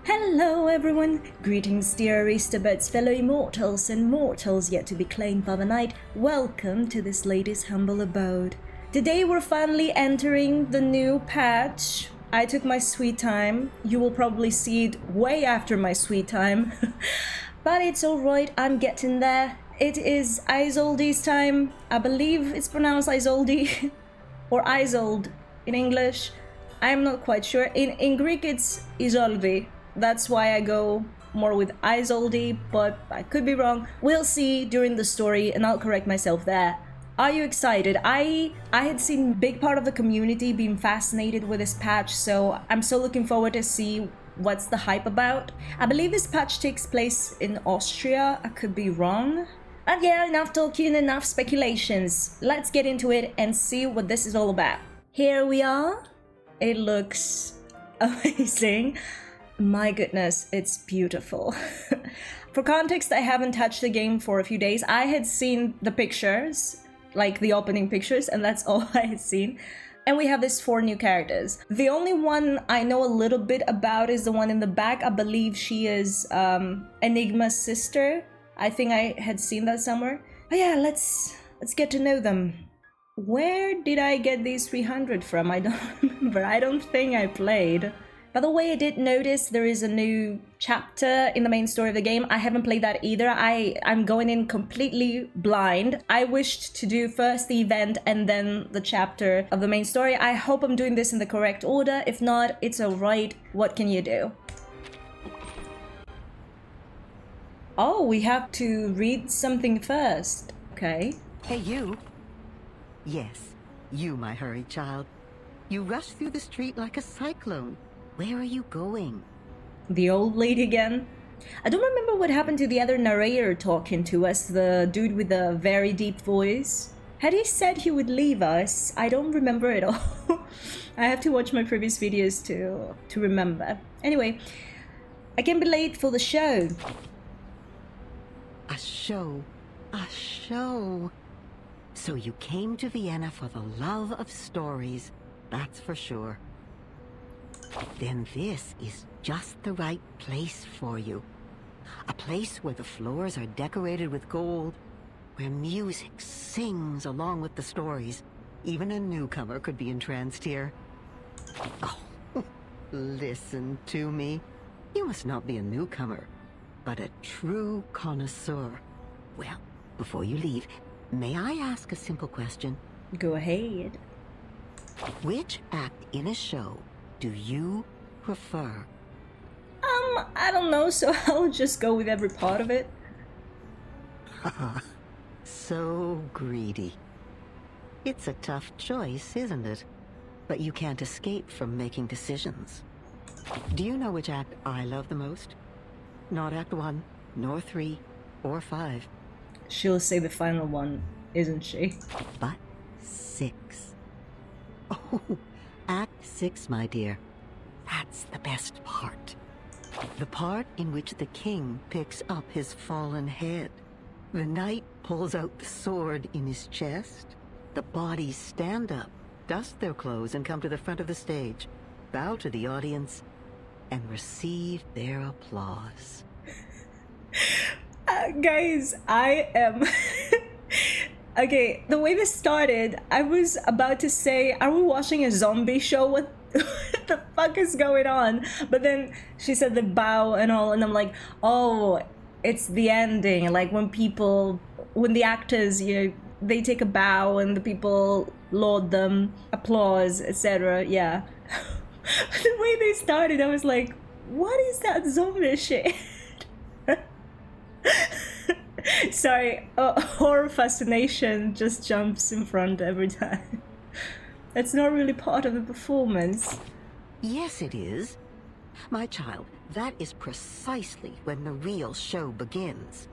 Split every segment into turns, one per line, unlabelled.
Hello everyone! Greetings dear Aristobats, fellow immortals and mortals yet to be claimed by the night. Welcome to this latest humble abode. Today we're finally entering the new patch. I took my sweet time. You will probably see it way after my sweet time. But it's alright, I'm getting there. It is Isolde's time. I believe it's pronounced Isolde or Isolde in English. I'm not quite sure. In Greek it's isolde. That's why I go more with Isolde, but I could be wrong. We'll see during the story and I'll correct myself there. Are you excited? I had seen a big part of the community being fascinated with this patch, so I'm so looking forward to see what's the hype about. I believe this patch takes place in Austria. I could be wrong. And yeah, enough talking, enough speculations. Let's get into it and see what this is all about. Here we are. It looks amazing. My goodness, it's beautiful. For context, I haven't touched the game for a few days. I had seen the pictures, like the opening pictures, and that's all I had seen. And we have these 4 new characters. The only one I know a little bit about is the one in the back. I believe she is Enigma's sister. I think I had seen that somewhere. But yeah, let's get to know them. Where did I get these 300 from? I don't remember. I don't think I played. By the way, I did notice there is a new chapter in the main story of the game. I haven't played that either. I'm going in completely blind. I wished to do first the event and then the chapter of the main story. I hope I'm doing this in the correct order. If not, it's alright. What can you do? Oh, we have to read something first. Okay.
Hey, you. Yes, you, my hurried child. You rush through the street like a cyclone. Where are you going?
The old lady again? I don't remember what happened to the other narrator talking to us, the dude with the very deep voice. Had he said he would leave us? I don't remember at all. I have to watch my previous videos to remember. Anyway, I can be late for the show.
A show. A show. So you came to Vienna for the love of stories, that's for sure. Then this is just the right place for you. A place where the floors are decorated with gold, where music sings along with the stories. Even a newcomer could be entranced here. Oh, listen to me. You must not be a newcomer, but a true connoisseur. Well, before you leave, may I ask a simple question?
Go ahead.
Which act in a show do you prefer?
I don't know, so I'll just go with every part of it.
So greedy. It's a tough choice, isn't it? But you can't escape from making decisions. Do you know which act I love the most? Not Act 1, nor 3, or 5.
She'll say the final one, isn't she?
But 6. Oh, Act 6, my dear. That's the best part. The part in which the king picks up his fallen head. The knight pulls out the sword in his chest. The bodies stand up, dust their clothes, and come to the front of the stage, bow to the audience, and receive their applause.
Guys, I am... Okay, the way this started, I was about to say, are we watching a zombie show? What the fuck is going on? But then she said the bow and all, and I'm like, oh, it's the ending. Like when the actors, they take a bow and the people laud them, applause, etc. Yeah. The way they started, I was like, what is that zombie shit? Sorry, horror fascination just jumps in front every time. That's not really part of the performance.
Yes, it is. My child, that is precisely when the real show begins.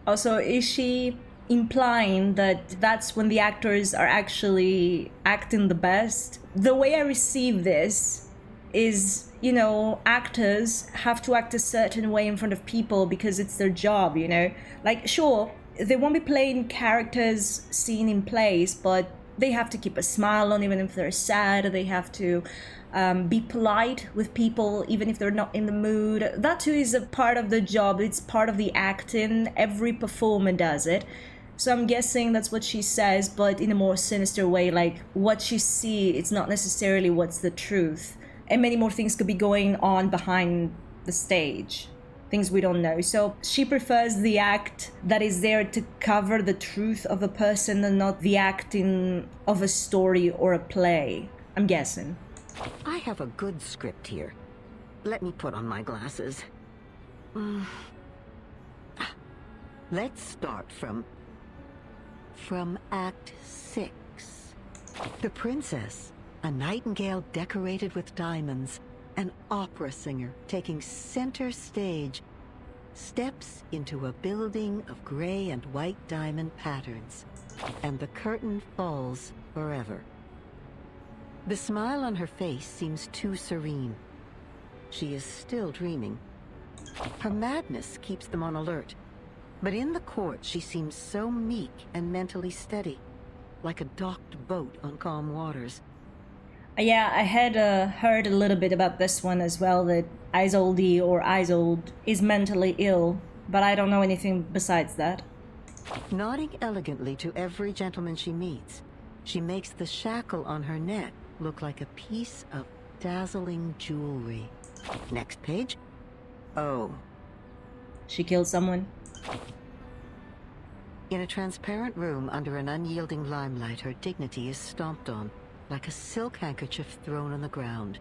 Also, is she implying that that's when the actors are actually acting the best? The way I receive this is, actors have to act a certain way in front of people because it's their job, Like, sure, they won't be playing characters seen in plays, but they have to keep a smile on even if they're sad. They have to be polite with people even if they're not in the mood. That too is a part of the job. It's part of the acting. Every performer does it. So I'm guessing that's what she says, but in a more sinister way, like what you see, it's not necessarily what's the truth. And many more things could be going on behind the stage, things we don't know. So she prefers the act that is there to cover the truth of a person and not the acting of a story or a play, I'm guessing.
I have a good script here. Let me put on my glasses. Let's start from Act 6. The princess, a nightingale decorated with diamonds, an opera singer taking center stage, steps into a building of gray and white diamond patterns, and the curtain falls forever. The smile on her face seems too serene. She is still dreaming. Her madness keeps them on alert. But in the court, she seems so meek and mentally steady, like a docked boat on calm waters.
Yeah, I had heard a little bit about this one as well, that Isolde or Isolde is mentally ill, but I don't know anything besides that.
Nodding elegantly to every gentleman she meets, she makes the shackle on her neck look like a piece of dazzling jewelry. Next page. Oh.
She killed someone?
In a transparent room under an unyielding limelight, her dignity is stomped on, like a silk handkerchief thrown on the ground.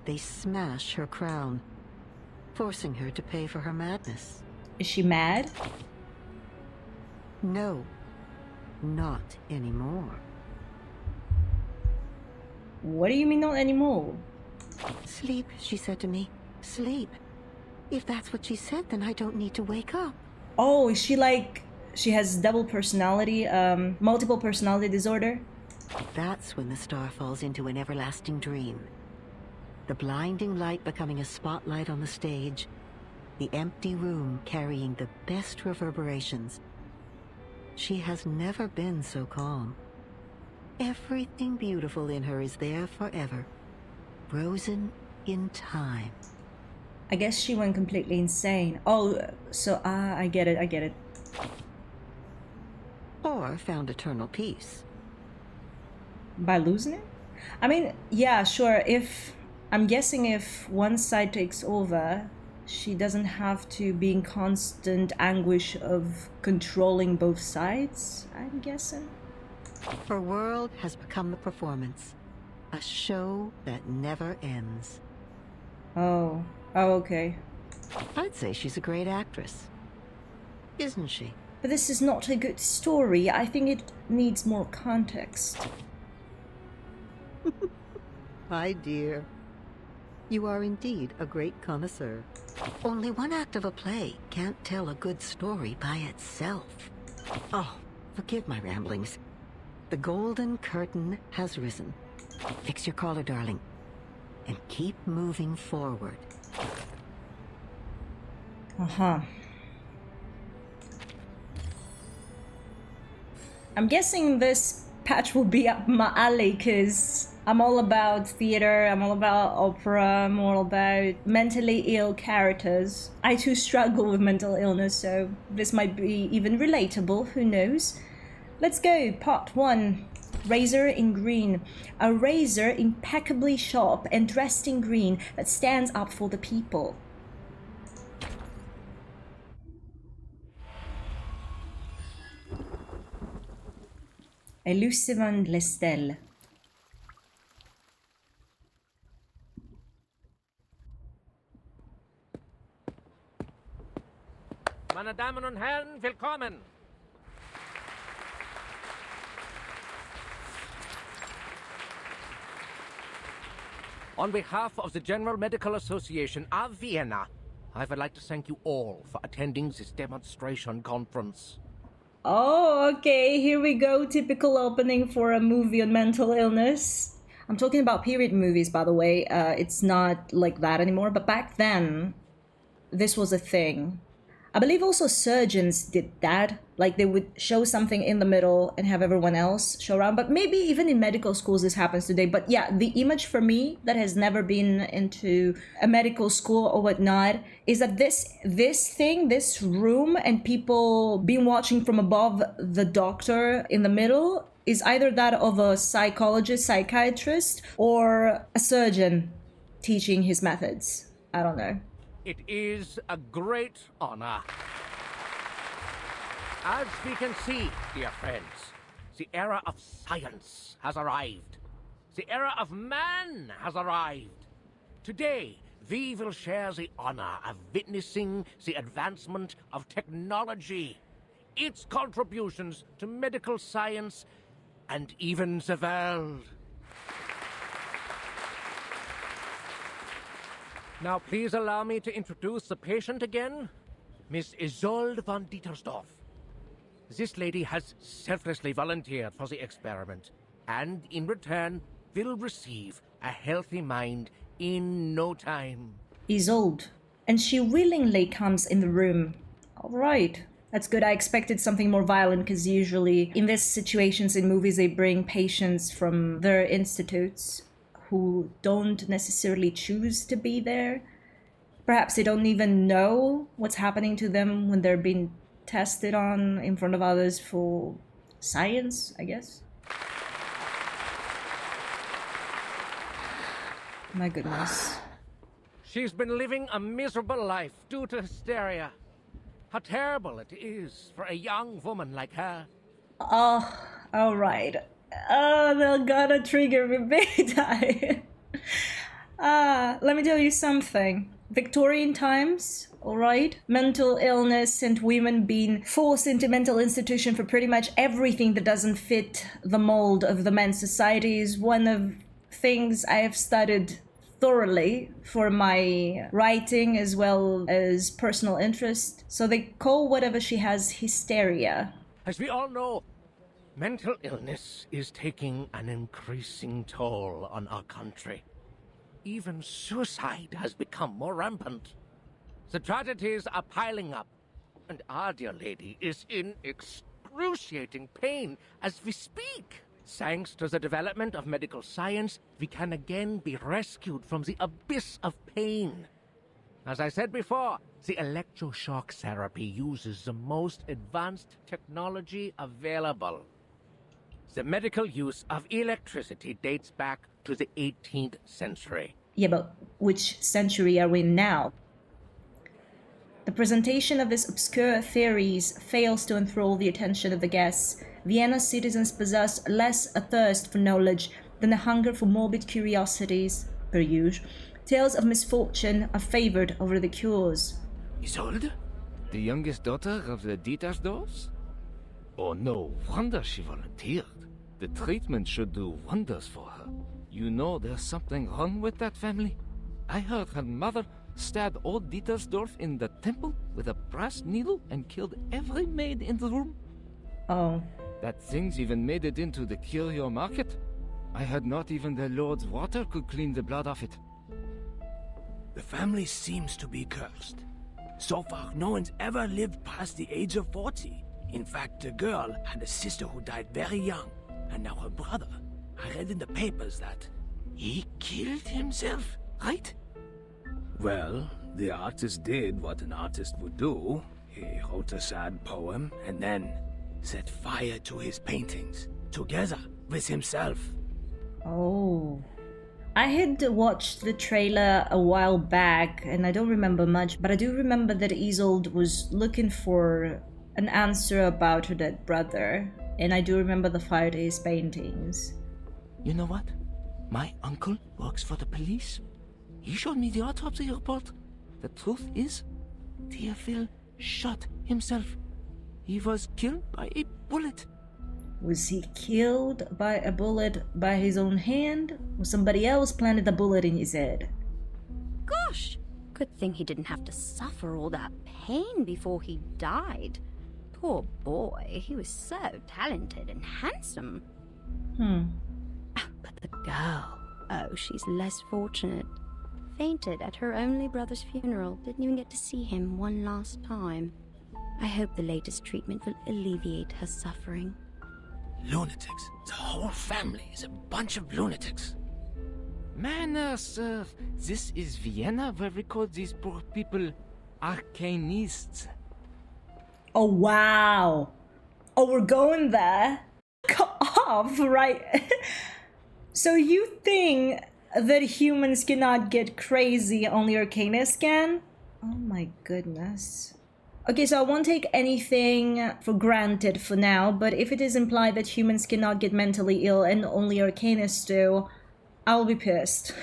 They smash her crown, forcing her to pay for her madness.
Is she mad?
No, not anymore.
What do you mean not anymore?
Sleep, she said to me. Sleep. If that's what she said, then I don't need to wake up.
Oh, is she like... she has double personality, multiple personality disorder?
That's when the star falls into an everlasting dream. The blinding light becoming a spotlight on the stage, the empty room carrying the best reverberations. She has never been so calm. Everything beautiful in her is there forever, frozen in time.
I guess she went completely insane. Oh, so, I get it.
Or found eternal peace.
By losing it? I mean, yeah, sure, I'm guessing if one side takes over, she doesn't have to be in constant anguish of controlling both sides, I'm guessing.
Her world has become the performance, a show that never ends.
Oh, okay.
I'd say she's a great actress. Isn't she?
But this is not a good story. I think it needs more context.
My dear, you are indeed a great connoisseur. Only one act of a play can't tell a good story by itself. Oh, forgive my ramblings. The golden curtain has risen. Fix your collar, darling, and keep moving forward.
Uh-huh. I'm guessing this patch will be up my alley, because I'm all about theater, I'm all about opera, I'm all about mentally ill characters. I too struggle with mental illness, so this might be even relatable, who knows? Let's go, part 1. Razor in green. A razor impeccably sharp and dressed in green that stands up for the people. Lucevan Le Stelle.
Meine Damen und Herren, willkommen! On behalf of the General Medical Association of Vienna, I would like to thank you all for attending this demonstration conference.
Oh, okay, here we go. Typical opening for a movie on mental illness. I'm talking about period movies, by the way. It's not like that anymore, but back then, this was a thing. I believe also surgeons did that. Like they would show something in the middle and have everyone else show around. But maybe even in medical schools this happens today. But yeah, the image for me that has never been into a medical school or whatnot is that this room and people being watching from above the doctor in the middle is either that of a psychologist, psychiatrist, or a surgeon teaching his methods. I don't know.
It is a great honor. As we can see, dear friends, the era of science has arrived. The era of man has arrived. Today, we will share the honor of witnessing the advancement of technology, its contributions to medical science, and even the world. Now, please allow me to introduce the patient again, Miss Isolde von Dietersdorf. This lady has selflessly volunteered for the experiment, and in return will receive a healthy mind in no time.
Isolde. And she willingly comes in the room. Alright. That's good. I expected something more violent because usually in these situations in movies they bring patients from their institutes who don't necessarily choose to be there. Perhaps they don't even know what's happening to them when they're being tested on in front of others for science, I guess. My goodness.
She's been living a miserable life due to hysteria. How terrible it is for a young woman like her.
Oh, alright. Oh, they're gonna trigger me big time. Let me tell you something. Victorian times, alright? Mental illness and women being forced into mental institution for pretty much everything that doesn't fit the mold of the men's society is one of things I have studied thoroughly for my writing as well as personal interest. So they call whatever she has hysteria.
As we all know, mental illness is taking an increasing toll on our country. Even suicide has become more rampant. The tragedies are piling up, and our dear lady is in excruciating pain as we speak. Thanks to the development of medical science, we can again be rescued from the abyss of pain. As I said before, the electroshock therapy uses the most advanced technology available. The medical use of electricity dates back to the 18th century.
Yeah, but which century are we in now? The presentation of these obscure theories fails to enthrall the attention of the guests. Vienna's citizens possess less a thirst for knowledge than a hunger for morbid curiosities, per usual. Tales of misfortune are favored over the cures.
Isolde? The youngest daughter of the Dietersdorfs? Oh, no wonder she volunteered. The treatment should do wonders for her. You know there's something wrong with that family? I heard her mother stabbed old Dietersdorf in the temple with a brass needle and killed every maid in the room.
Oh.
That thing's even made it into the curio market. I heard not even the Lord's water could clean the blood off it.
The family seems to be cursed. So far, no one's ever lived past the age of 40. In fact, the girl had a sister who died very young, and now her brother. I read in the papers that he killed himself, right?
Well, the artist did what an artist would do. He wrote a sad poem and then
Set fire to his paintings, together with himself.
Oh. I had watched the trailer a while back, and I don't remember much, but I do remember that Isolde was looking for an answer about her dead brother, and I do remember the fire to his paintings.
You know what? My uncle works for the police. He showed me the autopsy report. The truth is, Theophil shot himself. He was killed by a bullet.
Was he killed by a bullet by his own hand? Or somebody else planted the bullet in his head?
Gosh! Good thing he didn't have to suffer all that pain before he died. Poor boy, he was so talented and handsome. But the girl, oh, she's less fortunate. Fainted at her only brother's funeral, didn't even get to see him one last time. I hope the latest treatment will alleviate her suffering.
Lunatics. The whole family is a bunch of lunatics.
Manner, sir. This is Vienna where we call these poor people arcanists.
Oh, wow. Oh, we're going there? Come off, right? So you think that humans cannot get crazy, only arcanists can? Oh my goodness. Okay, so I won't take anything for granted for now, but if it is implied that humans cannot get mentally ill and only arcanists do, I'll be pissed.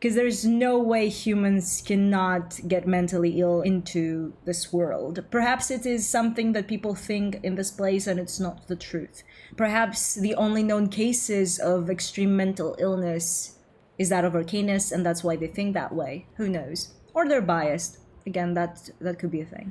Because there's no way humans cannot get mentally ill into this world. Perhaps it is something that people think in this place and it's not the truth. Perhaps the only known cases of extreme mental illness is that of arcanists, and that's why they think that way. Who knows? Or they're biased. Again, that could be a thing.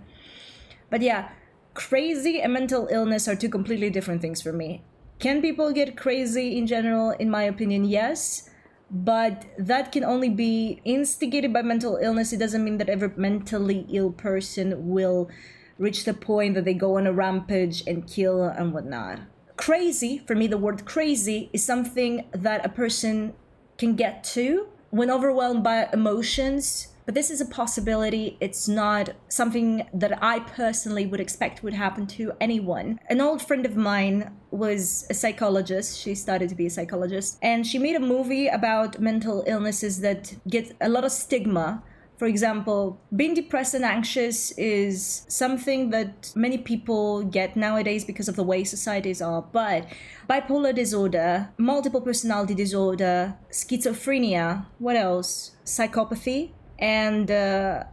But yeah, crazy and mental illness are two completely different things for me. Can people get crazy in general? In my opinion, yes. But that can only be instigated by mental illness. It doesn't mean that every mentally ill person will reach the point that they go on a rampage and kill and whatnot. Crazy, for me, the word crazy is something that a person can get to when overwhelmed by emotions. But this is a possibility. It's not something that I personally would expect would happen to anyone. An old friend of mine was a psychologist. She started to be a psychologist. And she made a movie about mental illnesses that get a lot of stigma. For example, being depressed and anxious is something that many people get nowadays because of the way societies are. But bipolar disorder, multiple personality disorder, schizophrenia, what else? Psychopathy. And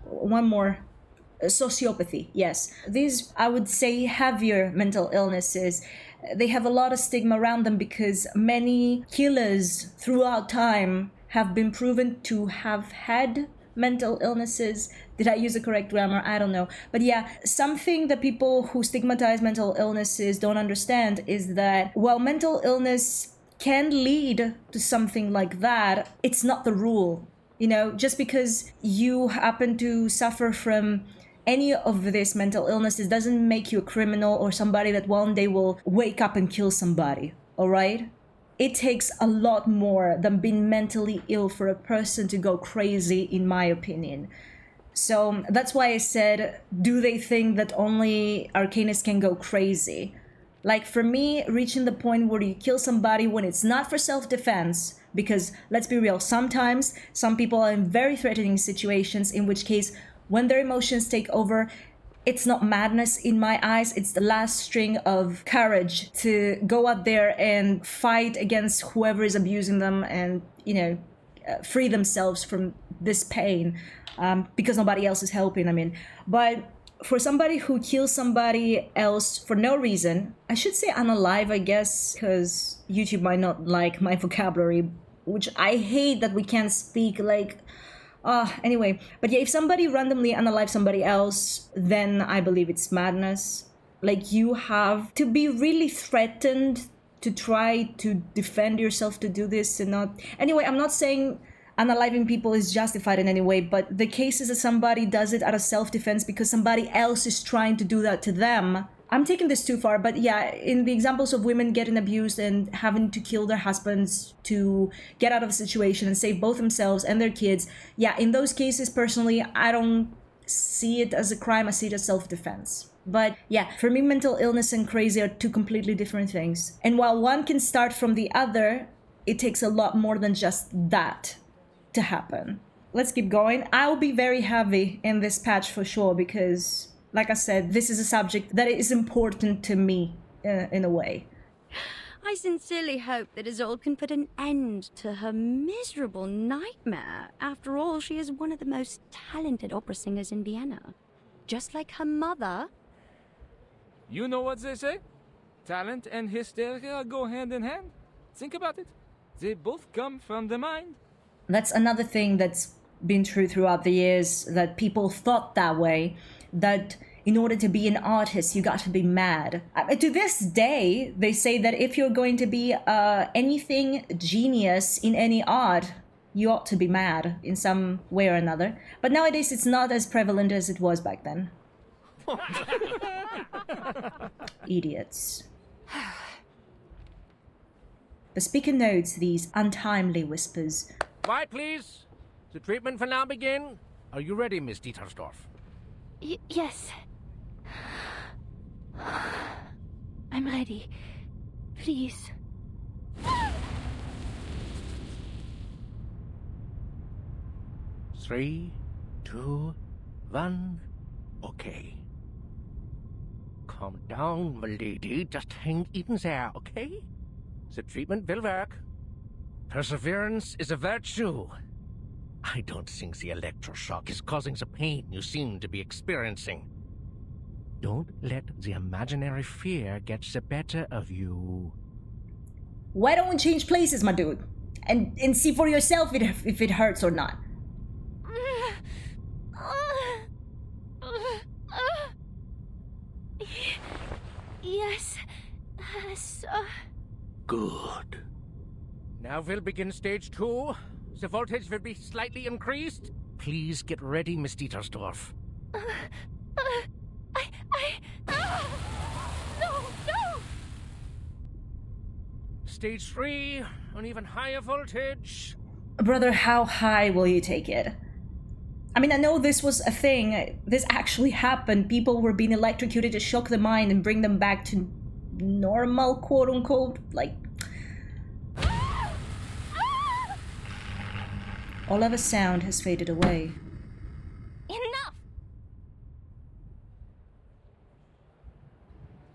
one more, sociopathy, yes. These, I would say, heavier mental illnesses. They have a lot of stigma around them because many killers throughout time have been proven to have had mental illnesses. Did I use the correct grammar? I don't know. But yeah, something that people who stigmatize mental illnesses don't understand is that while mental illness can lead to something like that, it's not the rule. You know, just because you happen to suffer from any of this mental illnesses doesn't make you a criminal or somebody that one day will wake up and kill somebody, all right? It takes a lot more than being mentally ill for a person to go crazy, in my opinion. So that's why I said, do they think that only arcanists can go crazy? Like for me, reaching the point where you kill somebody when it's not for self-defense, because let's be real, sometimes some people are in very threatening situations, in which case when their emotions take over, it's not madness in my eyes, it's the last string of courage to go out there and fight against whoever is abusing them and, you know, free themselves from this pain, because nobody else is helping, I mean. But for somebody who kills somebody else for no reason, I should say unalive, I guess, because YouTube might not like my vocabulary, which I hate that we can't speak like, anyway. But yeah, if somebody randomly unalives somebody else, then I believe it's madness. Like, you have to be really threatened to try to defend yourself to do this and not... Anyway, I'm not saying unaliving people is justified in any way, but the cases that somebody does it out of self-defense because somebody else is trying to do that to them... I'm taking this too far, but yeah, in the examples of women getting abused and having to kill their husbands to get out of a situation and save both themselves and their kids, yeah, in those cases, personally, I don't see it as a crime, I see it as self-defense. But yeah, for me, mental illness and crazy are two completely different things. And while one can start from the other, it takes a lot more than just that to happen. Let's keep going. I'll be very heavy in this patch for sure because... like I said, this is a subject that is important to me, in a way.
I sincerely hope that Isolde can put an end to her miserable nightmare. After all, she is one of the most talented opera singers in Vienna. Just like her mother.
You know what they say? Talent and hysteria go hand in hand. Think about it. They both come from the mind.
That's another thing that's been true throughout the years, that people thought that way. That in order to be an artist, you got to be mad. To this day, they say that if you're going to be anything genius in any art, you ought to be mad in some way or another. But nowadays, it's not as prevalent as it was back then. Idiots. The speaker notes these untimely whispers.
Quiet, please. The treatment will now begin. Are you ready, Miss Dietersdorf?
Yes. I'm ready. Please.
3, 2, 1. Okay. Calm down, my lady. Just hang in there, okay? The treatment will work. Perseverance is a virtue. I don't think the electroshock is causing the pain you seem to be experiencing. Don't let the imaginary fear get the better of you.
Why don't we change places, my dude? And see for yourself if it hurts or not.
Yes.
Good. Now we'll begin stage 2. The voltage will be slightly increased. Please get ready, Miss Dietersdorf.
No!
Stage 3, an even higher voltage.
Brother, how high will you take it? I mean, I know this was a thing. This actually happened. People were being electrocuted to shock the mind and bring them back to normal, quote unquote. Like, all other sound has faded away.
Enough!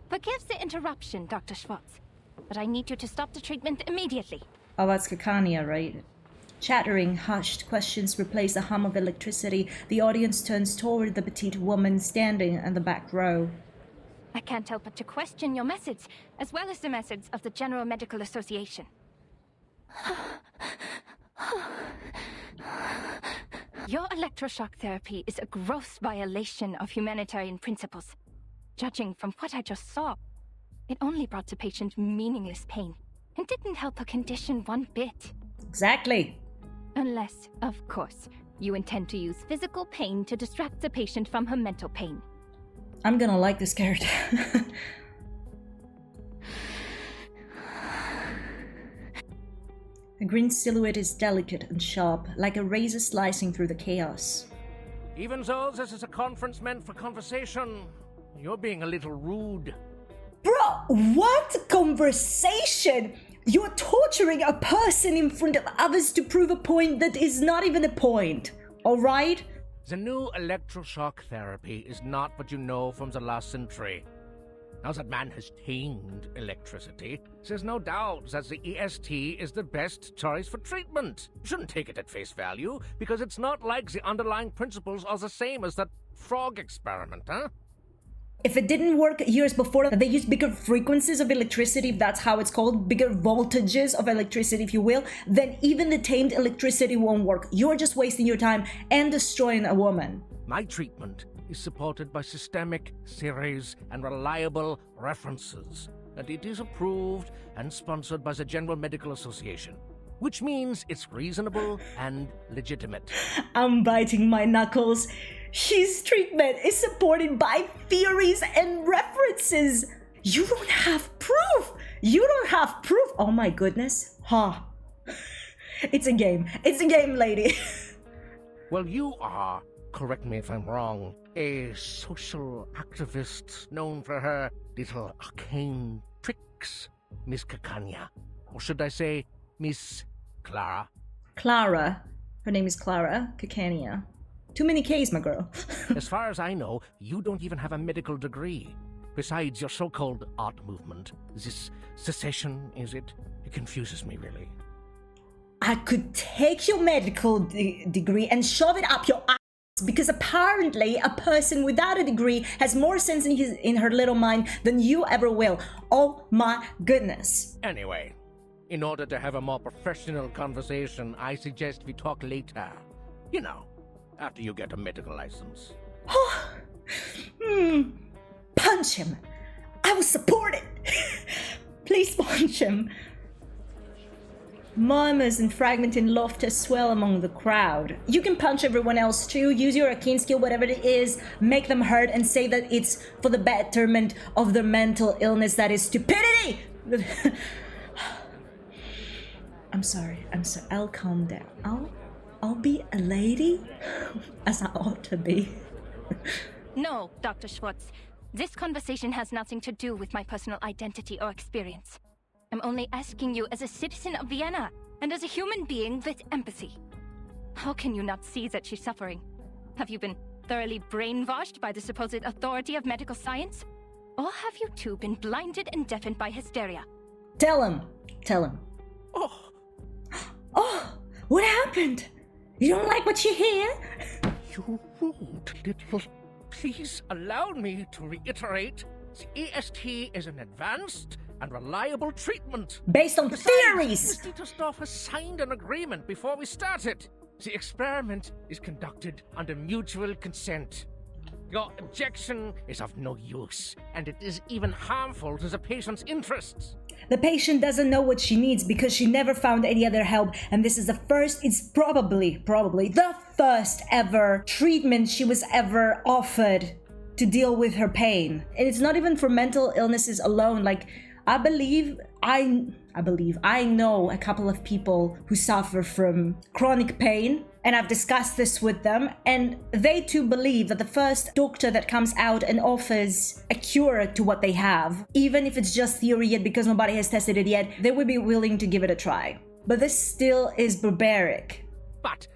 Forgive the interruption, Dr. Schwartz, but I need you to stop the treatment immediately.
Oh, that's kakania, right? Chattering, hushed questions replace the hum of electricity. The audience turns toward the petite woman standing in the back row.
I can't help but to question your methods, as well as the methods of the General Medical Association. Your electroshock therapy is a gross violation of humanitarian principles. Judging from what I just saw, it only brought the patient meaningless pain, and didn't help her condition one bit.
Exactly.
Unless, of course, you intend to use physical pain to distract the patient from her mental pain.
I'm gonna like this character. The green silhouette is delicate and sharp, like a razor slicing through the chaos.
Even though this is a conference meant for conversation, you're being a little rude.
Bro, what conversation? You're torturing a person in front of others to prove a point that is not even a point, alright?
The new electroshock therapy is not what you know from the last century. Now that man has tamed electricity, there's no doubt that the EST is the best choice for treatment. You shouldn't take it at face value, because it's not like the underlying principles are the same as that frog experiment, huh?
If it didn't work years before, they used bigger frequencies of electricity, if that's how it's called, bigger voltages of electricity, if you will, then even the tamed electricity won't work. You're just wasting your time and destroying a woman.
My treatment is supported by systemic theories and reliable references, and it is approved and sponsored by the General Medical Association, which means it's reasonable and legitimate.
I'm biting my knuckles. His treatment is supported by theories and references. You don't have proof. You don't have proof. Oh my goodness. Huh. It's a game. It's a game, lady.
Well, you are, correct me if I'm wrong, a social activist known for her little arcane tricks, Miss Kakania. Or should I say, Miss Clara?
Clara. Her name is Clara Kakania. Too many Ks, my girl.
As far as I know, you don't even have a medical degree. Besides your so-called art movement, this secession, is it? It confuses me, really.
I could take your medical degree and shove it up your ass, because apparently a person without a degree has more sense in her little mind than you ever will. Oh my goodness.
Anyway, in order to have a more professional conversation, I suggest we talk later. You know, after you get a medical license.
Punch him. I will support it. Please punch him. Murmurs and fragmenting laughter swell among the crowd. You can punch everyone else too, use your arcane skill, whatever it is, make them hurt and say that it's for the betterment of their mental illness that is stupidity! I'm sorry, I'll calm down. I'll be a lady, as I ought to be.
No, Dr. Schwartz. This conversation has nothing to do with my personal identity or experience. I'm only asking you as a citizen of Vienna and as a human being with empathy. How can you not see that she's suffering? Have you been thoroughly brainwashed by the supposed authority of medical science? Or have you two been blinded and deafened by hysteria?
Tell him.
Oh,
Oh, what happened? You don't like what you hear?
you rude little... Please allow me to reiterate, the AST is an advanced and reliable treatment.
Based on theories!
Mr. Dittersdorf has signed an agreement before we started. The experiment is conducted under mutual consent. Your objection is of no use, and it is even harmful to the patient's interests.
The patient doesn't know what she needs because she never found any other help, and this is it's probably the first ever treatment she was ever offered to deal with her pain. And it's not even for mental illnesses alone. Like, I know a couple of people who suffer from chronic pain, and I've discussed this with them, and they too believe that the first doctor that comes out and offers a cure to what they have, even if it's just theory yet because nobody has tested it yet, they would be willing to give it a try. But this still is barbaric.
But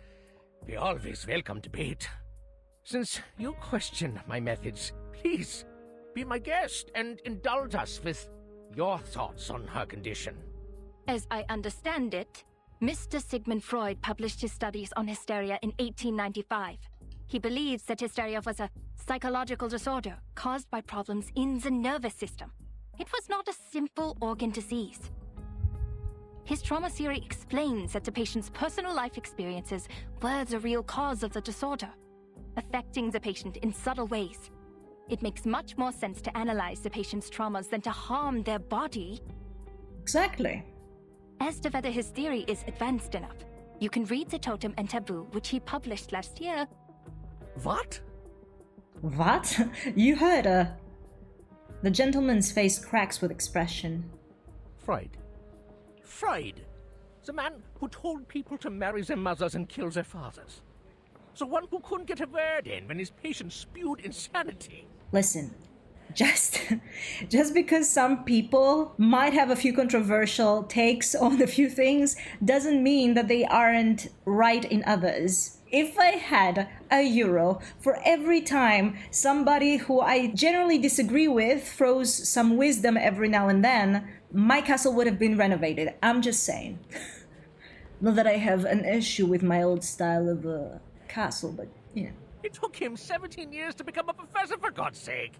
we always welcome debate. Since you question my methods, please be my guest and indulge us with your thoughts on her condition.
As I understand it, Mr. Sigmund Freud published his studies on hysteria in 1895. He believes that hysteria was a psychological disorder caused by problems in the nervous system. It was not a simple organ disease. His trauma theory explains that the patient's personal life experiences were the real cause of the disorder, affecting the patient in subtle ways. It makes much more sense to analyze the patient's traumas than to harm their body.
Exactly.
As to whether his theory is advanced enough, you can read The Totem and Taboo, which he published last year.
What?
What? You heard her. The gentleman's face cracks with expression.
Freud. The man who told people to marry their mothers and kill their fathers. The one who couldn't get a word in when his patients spewed insanity.
Listen, just because some people might have a few controversial takes on a few things doesn't mean that they aren't right in others. If I had €1 for every time somebody who I generally disagree with throws some wisdom every now and then, my castle would have been renovated. I'm just saying. Not that I have an issue with my old style of castle, but, you know.
It took him 17 years to become a professor, for God's sake.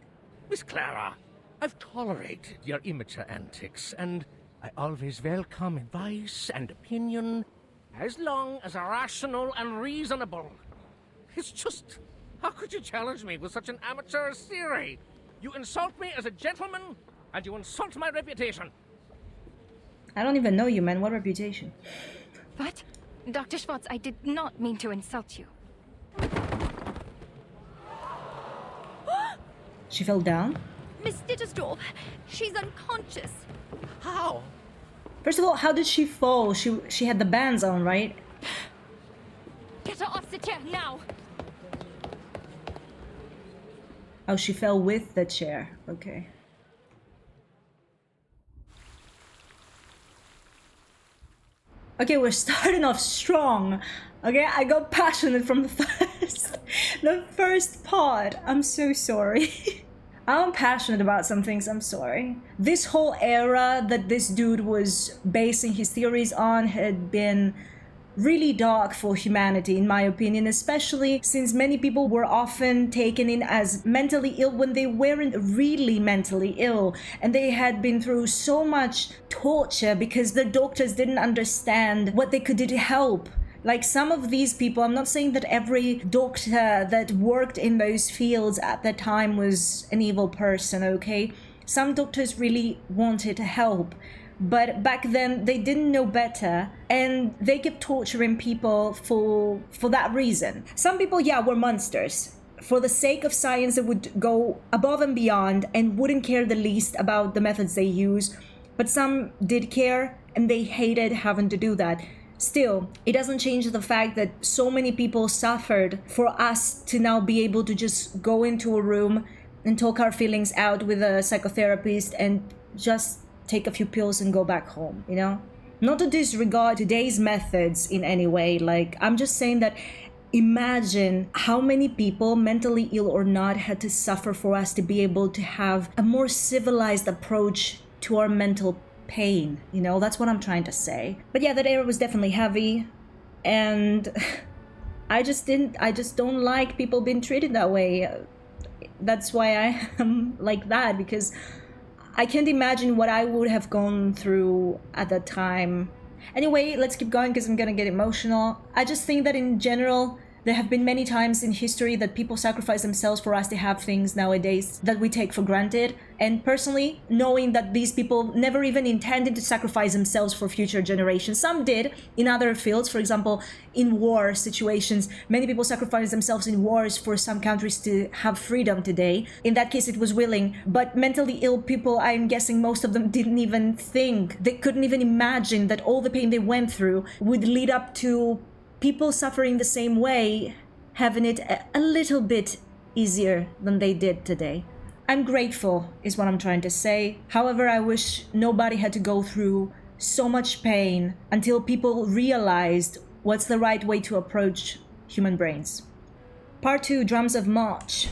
Miss Clara, I've tolerated your immature antics, and I always welcome advice and opinion, as long as rational and reasonable. It's just, how could you challenge me with such an amateur theory? You insult me as a gentleman, and you insult my reputation.
I don't even know you, man. What reputation?
What? Dr. Schwartz, I did not mean to insult you.
She fell down?
Miss Dittersdorf, she's unconscious.
How?
First of all, how did she fall? She had the bands on, right?
Get her off the chair now!
Oh, she fell with the chair. Okay. Okay, we're starting off strong. Okay, I got passionate from the first part. I'm so sorry. I'm passionate about some things, I'm sorry. This whole era that this dude was basing his theories on had been really dark for humanity, in my opinion, especially since many people were often taken in as mentally ill when they weren't really mentally ill, and they had been through so much torture because the doctors didn't understand what they could do to help. Like, some of these people, I'm not saying that every doctor that worked in those fields at the time was an evil person, okay? Some doctors really wanted to help, But back then, they didn't know better, and they kept torturing people for that reason. Some people, yeah, were monsters. For the sake of science, they would go above and beyond and wouldn't care the least about the methods they use. But some did care, and they hated having to do that. Still, it doesn't change the fact that so many people suffered for us to now be able to just go into a room and talk our feelings out with a psychotherapist and just take a few pills and go back home, you know? Not to disregard today's methods in any way, like, I'm just saying that imagine how many people, mentally ill or not, had to suffer for us to be able to have a more civilized approach to our mental pain, you know? That's what I'm trying to say. But yeah, that era was definitely heavy, and I just don't like people being treated that way. That's why I am like that, because I can't imagine what I would have gone through at that time. Anyway, let's keep going because I'm gonna get emotional. I just think that in general, there have been many times in history that people sacrifice themselves for us to have things nowadays that we take for granted. And personally, knowing that these people never even intended to sacrifice themselves for future generations. Some did in other fields, for example, in war situations. Many people sacrifice themselves in wars for some countries to have freedom today. In that case, it was willing. But mentally ill people, I'm guessing most of them didn't even think. They couldn't even imagine that all the pain they went through would lead up to people suffering the same way, having it a little bit easier than they did today. I'm grateful, is what I'm trying to say. However, I wish nobody had to go through so much pain until people realized what's the right way to approach human brains. Part 2, Drums of March.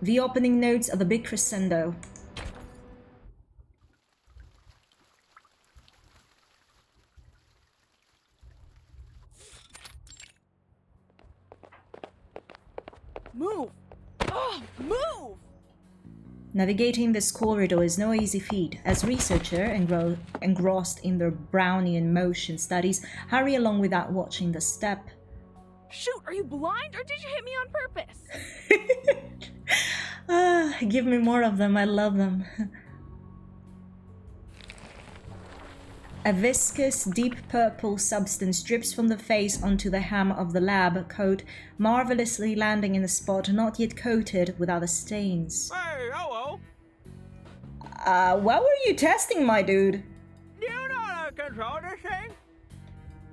The opening notes of a big crescendo.
Move! Oh, move!
Navigating this corridor is no easy feat, as researchers engrossed in their Brownian motion studies hurry along without watching the step.
Shoot, are you blind or did you hit me on purpose?
Give me more of them, I love them. A viscous, deep purple substance drips from the face onto the hem of the lab coat, marvelously landing in a spot not yet coated with other stains.
Hey, hello!
What were you testing, my dude?
Do you know how to control this thing?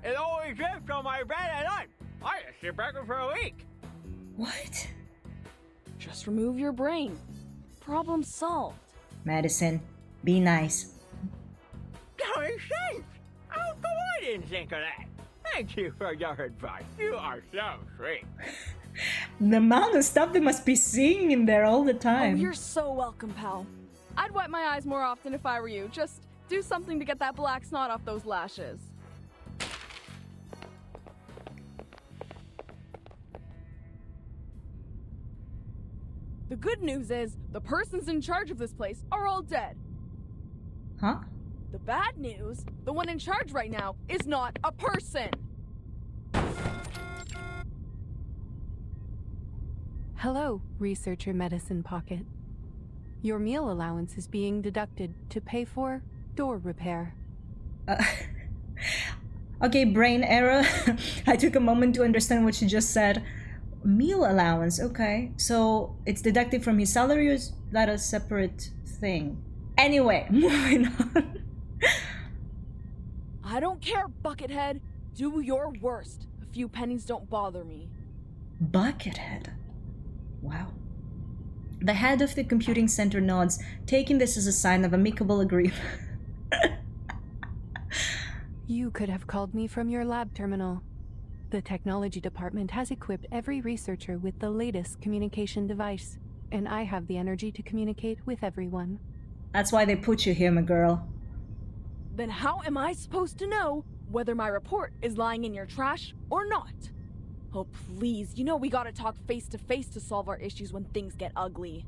It always drips on my bed at night. I just sit back for a week.
What?
Just remove your brain. Problem solved.
Madison, be nice.
Common sense! Oh, come on, I didn't think of that. Thank you for your advice. You are so sweet.
The amount of stuff they must be seeing in there all the
Oh,
time.
you're so welcome, pal. I'd wipe my eyes more often if I were you. Just do something to get that black snot off those lashes. The good news is, the persons in charge of this place are all dead.
Huh?
The bad news, the one in charge right now is not a person.
Hello, Researcher Medicine Pocket. Your meal allowance is being deducted to pay for door repair.
Okay, brain error. I took a moment to understand what she just said. Meal allowance, okay. So it's deducted from his salary, or is that a separate thing? Anyway, moving on.
I don't care, Buckethead. Do your worst. A few pennies don't bother me.
Buckethead. Wow. The head of the computing center nods, taking this as a sign of amicable agreement.
You could have called me from your lab terminal. The technology department has equipped every researcher with the latest communication device, and I have the energy to communicate with everyone.
That's why they put you here, my girl.
Then how am I supposed to know whether my report is lying in your trash or not? Oh, please, you know we gotta talk face to face to solve our issues when things get ugly.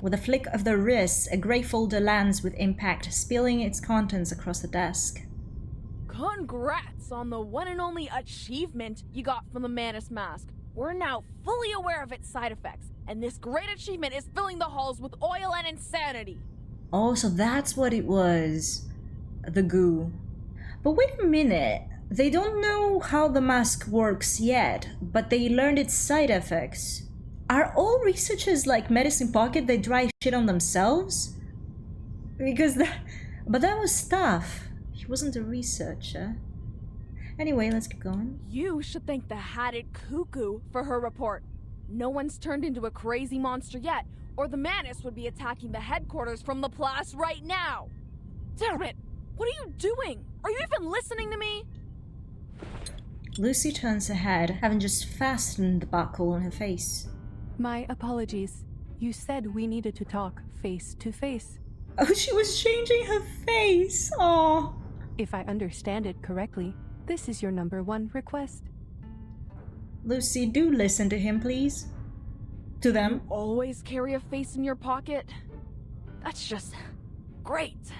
With a flick of the wrist, a grey folder lands with impact, spilling its contents across the desk.
Congrats on the one and only achievement you got from the Manus mask. We're now fully aware of its side effects, and this great achievement is filling the halls with oil and insanity.
Oh, so that's what it was. The goo. But wait a minute. They don't know how the mask works yet, but they learned its side effects. Are all researchers like Medicine Pocket? They dry shit on themselves? But that was Staff. He wasn't a researcher. Anyway, let's keep going.
You should thank the hatted cuckoo for her report. No one's turned into a crazy monster yet, or the Manus would be attacking the headquarters from the Place right now. Damn it! What are you doing? Are you even listening to me?
Lucy turns her head, having just fastened the buckle on her face.
My apologies. You said we needed to talk face to face.
Oh, she was changing her face. Oh.
If I understand it correctly, this is your #1 request.
Lucy, do listen to him, please. To them.
Always carry a face in your pocket? That's just great.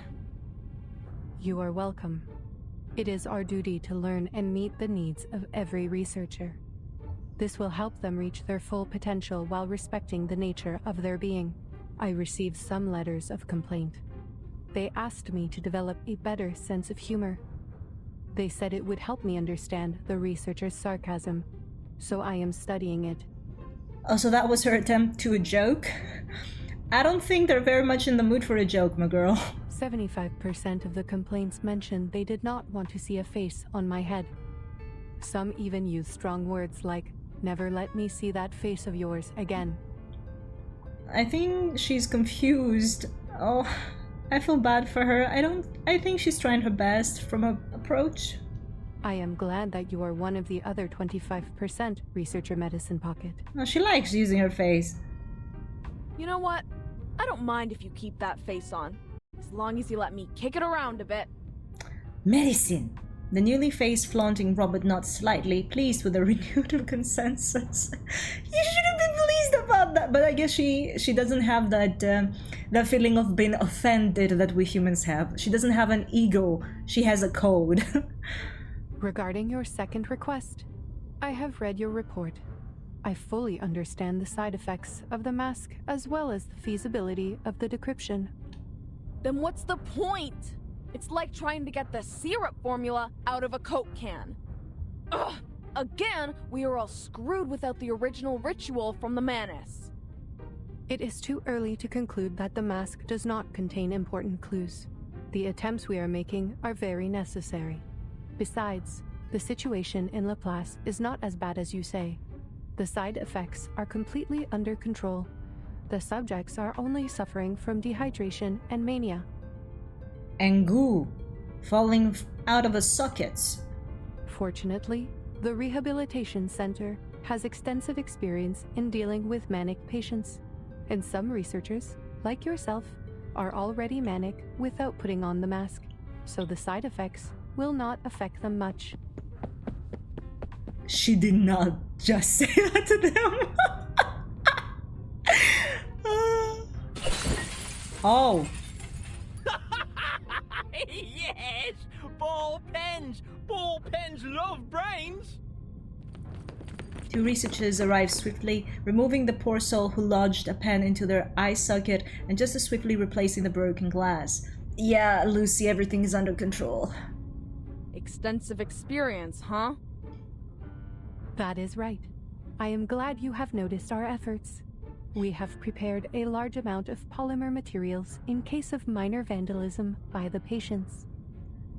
You are welcome. It is our duty to learn and meet the needs of every researcher. This will help them reach their full potential while respecting the nature of their being. I received some letters of complaint. They asked me to develop a better sense of humor. They said it would help me understand the researcher's sarcasm, so I am studying it.
Oh, so that was her attempt to a joke? I don't think they're very much in the mood for a joke, my girl.
75% of the complaints mentioned they did not want to see a face on my head. Some even used strong words like, "Never let me see that face of yours again."
I think she's confused. Oh, I feel bad for her. I think she's trying her best from her approach.
I am glad that you are one of the other 25% researcher Medicine Pocket.
Oh, she likes using her face.
You know what? I don't mind if you keep that face on, as long as you let me kick it around a bit.
Medicine! The newly face-flaunting robot nods slightly, pleased with the renewed consensus. You should have been pleased about that, but I guess she doesn't have that feeling of being offended that we humans have. She doesn't have an ego. She has a code.
Regarding your second request, I have read your report. I fully understand the side effects of the mask as well as the feasibility of the decryption.
Then what's the point? It's like trying to get the syrup formula out of a Coke can. Ugh! Again, we are all screwed without the original ritual from the Manus.
It is too early to conclude that the mask does not contain important clues. The attempts we are making are very necessary. Besides, the situation in Laplace is not as bad as you say. The side effects are completely under control. The subjects are only suffering from dehydration and mania.
And goo, falling out of the sockets.
Fortunately, the Rehabilitation Center has extensive experience in dealing with manic patients, and some researchers, like yourself, are already manic without putting on the mask, so the side effects will not affect them much.
She did not just say that to them. Oh.
Yes! Ball pens! Ball pens love brains!
Two researchers arrive swiftly, removing the poor soul who lodged a pen into their eye socket and just as swiftly replacing the broken glass. Yeah, Lucy, everything is under control.
Extensive experience, huh?
That is right. I am glad you have noticed our efforts. We have prepared a large amount of polymer materials in case of minor vandalism by the patients.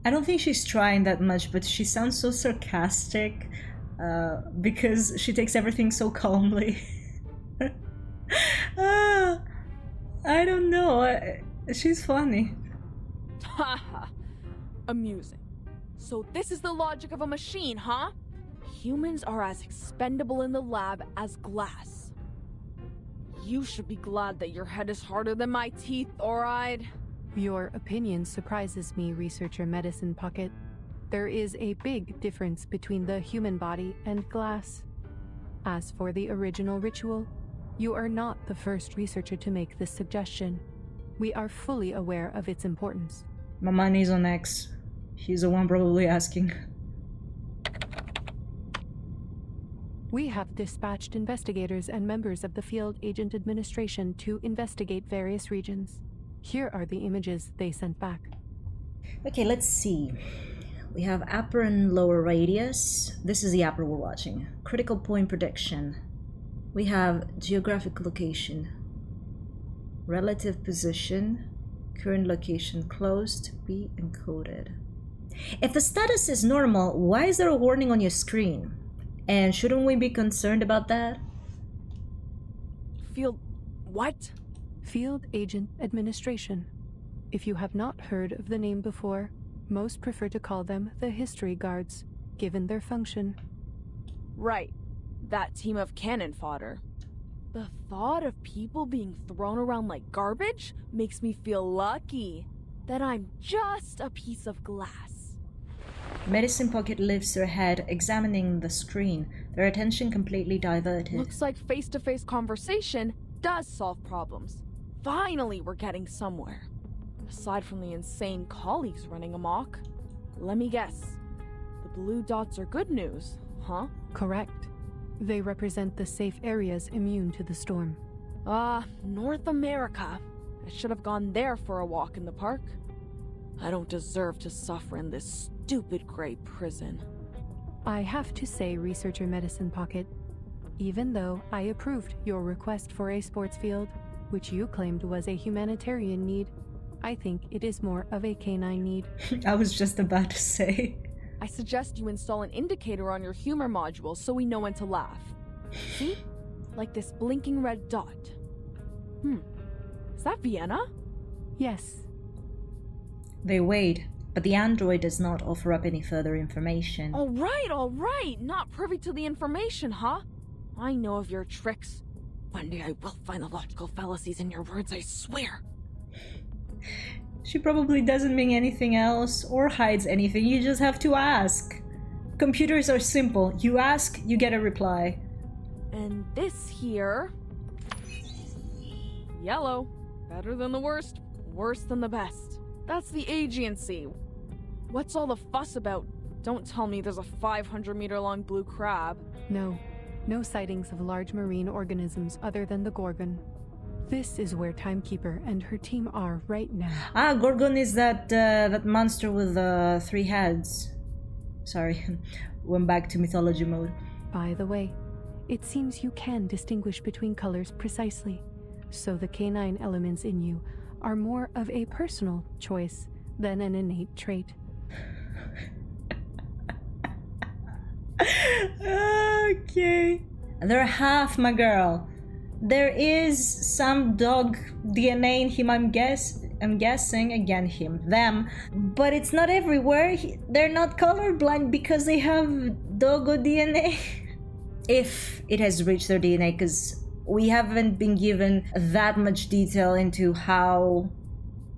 I don't think she's trying that much, but she sounds so sarcastic because she takes everything so calmly. I don't know. She's funny.
Haha. Amusing. So this is the logic of a machine, huh? Humans are as expendable in the lab as glass. You should be glad that your head is harder than my teeth, alright?
Your opinion surprises me, Researcher Medicine Pocket. There is a big difference between the human body and glass. As for the original ritual, you are not the first researcher to make this suggestion. We are fully aware of its importance.
My money's on X. He's the one probably asking.
We have dispatched investigators and members of the Field Agent Administration to investigate various regions. Here are the images they sent back.
Okay, let's see. We have upper and lower radius. This is the upper we're watching. Critical point prediction. We have geographic location. Relative position. Current location closed to be encoded. If the status is normal, why is there a warning on your screen? And shouldn't we be concerned about that?
Field... what?
Field Agent Administration. If you have not heard of the name before, most prefer to call them the History Guards, given their function.
Right. That team of cannon fodder. The thought of people being thrown around like garbage makes me feel lucky that I'm just a piece of glass.
Medicine Pocket lifts her head, examining the screen, their attention completely diverted.
Looks like face-to-face conversation does solve problems. Finally, we're getting somewhere. Aside from the insane colleagues running amok. Let me guess. The blue dots are good news, huh?
Correct. They represent the safe areas immune to the storm.
North America. I should have gone there for a walk in the park. I don't deserve to suffer in this stupid gray prison.
I have to say, Researcher Medicine Pocket, even though I approved your request for a sports field, which you claimed was a humanitarian need, I think it is more of a canine need.
I was just about to say.
I suggest you install an indicator on your humor module so we know when to laugh. See? Like this blinking red dot. Is that Vienna?
Yes.
They wait, but the android does not offer up any further information.
All right. Not privy to the information, huh? I know of your tricks. One day I will find the logical fallacies in your words, I swear.
She probably doesn't mean anything else or hides anything. You just have to ask. Computers are simple. You ask, you get a reply.
And this here... yellow. Better than the worst, worse than the best. That's the agency. What's all the fuss about? Don't tell me there's a 500-meter-long blue crab.
No sightings of large marine organisms other than the Gorgon. This is where Timekeeper and her team are right now.
Gorgon is that monster with 3 heads. Sorry, went back to mythology mode.
By the way, it seems you can distinguish between colors precisely, so the canine elements in you are more of a personal choice than an innate trait.
Okay. They're half, my girl. There is some dog DNA in him, I'm guessing, again them, but it's not everywhere. They're not colorblind because they have doggo DNA. If it has reached their DNA, because we haven't been given that much detail into how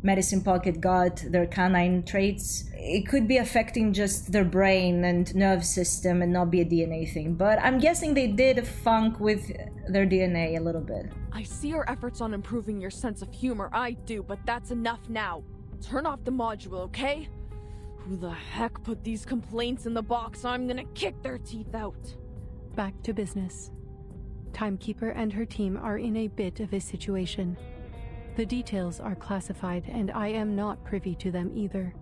Medicine Pocket got their canine traits. It could be affecting just their brain and nerve system and not be a DNA thing, but I'm guessing they did funk with their DNA a little bit.
I see your efforts on improving your sense of humor, I do, but that's enough now. Turn off the module, okay? Who the heck put these complaints in the box? I'm gonna kick their teeth out.
Back to business. Timekeeper and her team are in a bit of a situation. The details are classified, and I am not privy to them either.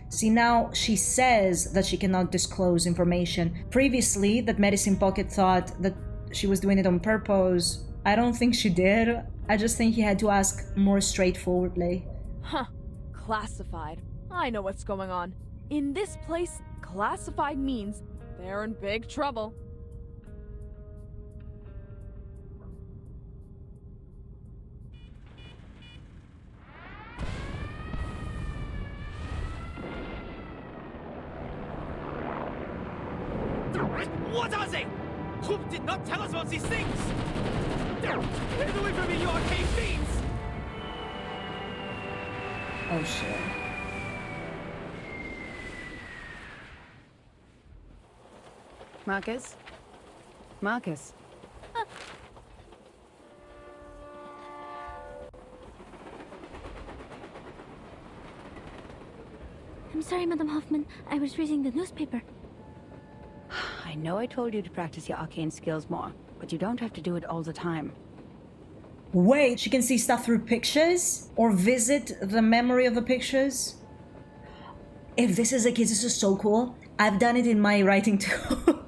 See, now she says that she cannot disclose information. Previously, that Medicine Pocket thought that she was doing it on purpose. I don't think she did. I just think he had to ask more straightforwardly.
Huh. Classified. I know what's going on. In this place, classified means they're in big trouble.
What are they? Hoop did not tell us about these things! Get away from me, you arcane fiends!
Oh shit.
Marcus? Marcus?
I'm sorry, Madam Hoffman. I was reading the newspaper.
I know I told you to practice your arcane skills more, but you don't have to do it all the time.
Wait, she can see stuff through pictures? Or visit the memory of the pictures? If this is a case, this is so cool. I've done it in my writing too.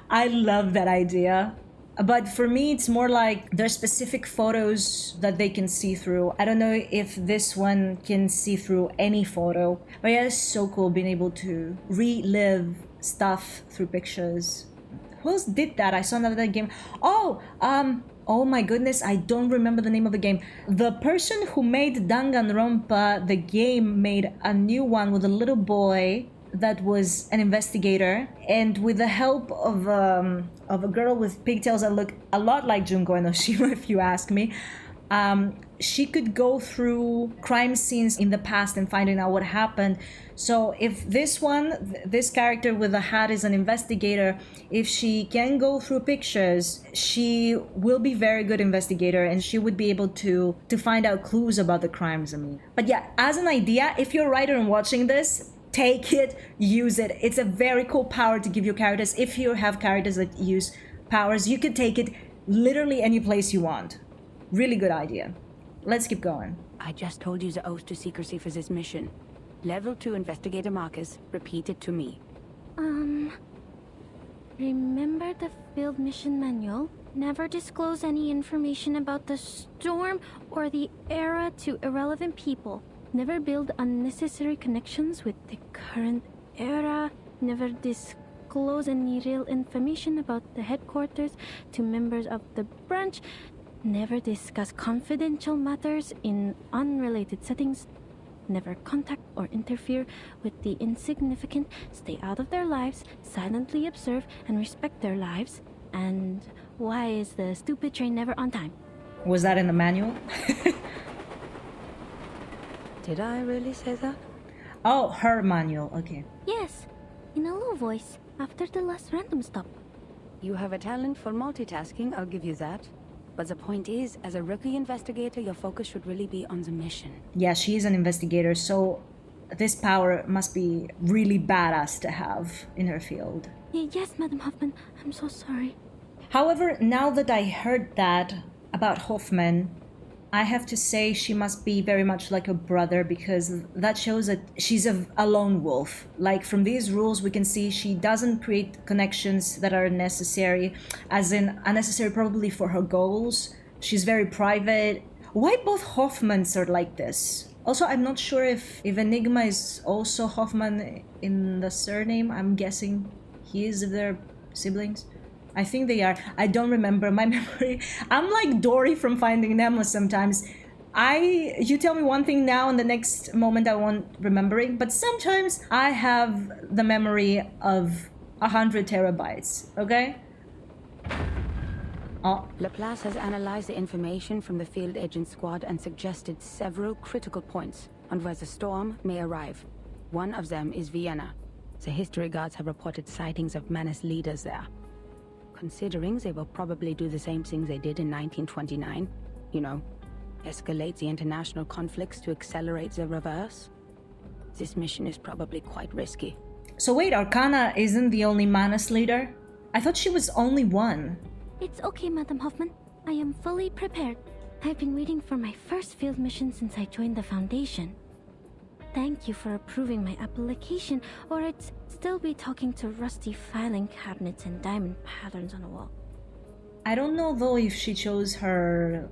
I love that idea. But for me, it's more like there's specific photos that they can see through. I don't know if this one can see through any photo. But yeah, it's so cool being able to relive stuff through pictures. Who else did that? I saw another game. Oh my goodness, I don't remember the name of the game. The person who made Danganronpa, the game, made a new one with a little boy that was an investigator, and with the help of a girl with pigtails that look a lot like Junko Enoshima, if you ask me, she could go through crime scenes in the past and finding out what happened. So if this character with the hat is an investigator, if she can go through pictures, she will be very good investigator, and she would be able to find out clues about the crimes. I mean, but yeah, as an idea, if you're a writer and watching this, take it, use it. It's a very cool power to give your characters. If you have characters that use powers, you can take it literally any place you want. Really good idea. Let's keep going.
I just told you the oath to secrecy for this mission. Level 2 Investigator Marcus, repeat it to me.
Remember the field mission manual? Never disclose any information about the storm or the era to irrelevant people. Never build unnecessary connections with the current era. Never disclose any real information about the headquarters to members of the branch. Never discuss confidential matters in unrelated settings. Never contact or interfere with the insignificant. Stay out of their lives. Silently observe and respect their lives. And why is the stupid train never on time?
Was that in the manual?
Did I really say that?
Oh, her manual, okay.
Yes, in a low voice, after the last random stop.
You have a talent for multitasking, I'll give you that. But the point is, as a rookie investigator, your focus should really be on the mission.
Yeah, she is an investigator, so this power must be really badass to have in her field.
Yes, Madam Hoffman, I'm so sorry.
However, now that I heard that about Hoffman, I have to say she must be very much like a brother, because that shows that she's a lone wolf. Like, from these rules we can see she doesn't create connections that are necessary, as in unnecessary probably for her goals. She's very private. Why both Hoffmans are like this? Also, I'm not sure if Enigma is also Hoffman in the surname. I'm guessing he is, if they're siblings. I think they are. I don't remember. My memory. I'm like Dory from Finding Nemo sometimes. You tell me one thing now and the next moment I won't remember it. But sometimes I have the memory of 100 terabytes. Okay? Oh.
Laplace has analyzed the information from the field agent squad and suggested several critical points on where the storm may arrive. One of them is Vienna. The history guards have reported sightings of menace leaders there. Considering they will probably do the same thing they did in 1929, you know, escalate the international conflicts to accelerate the reverse, this mission is probably quite risky.
So wait, Arcana isn't the only Manus leader? I thought she was only one.
It's okay, Madam Hoffman. I am fully prepared. I've been waiting for my first field mission since I joined the Foundation. Thank you for approving my application, or I'd still be talking to rusty filing cabinets and diamond patterns on a wall.
I don't know though if she chose her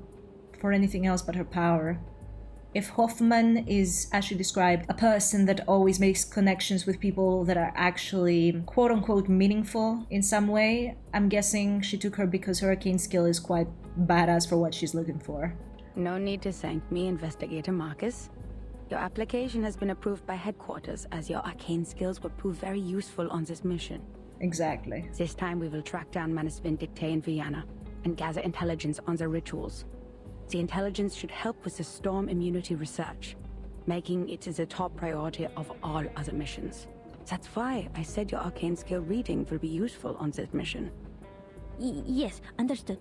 for anything else but her power. If Hoffman is, as she described, a person that always makes connections with people that are actually quote-unquote meaningful in some way, I'm guessing she took her because her arcane skill is quite badass for what she's looking for.
No need to thank me, Investigator Marcus. Your application has been approved by headquarters, as your arcane skills will prove very useful on this mission.
Exactly.
This time we will track down Manus Vindicte in Vienna and gather intelligence on their rituals. The intelligence should help with the storm immunity research, making it the top priority of all other missions. That's why I said your arcane skill reading will be useful on this mission.
Yes, understood.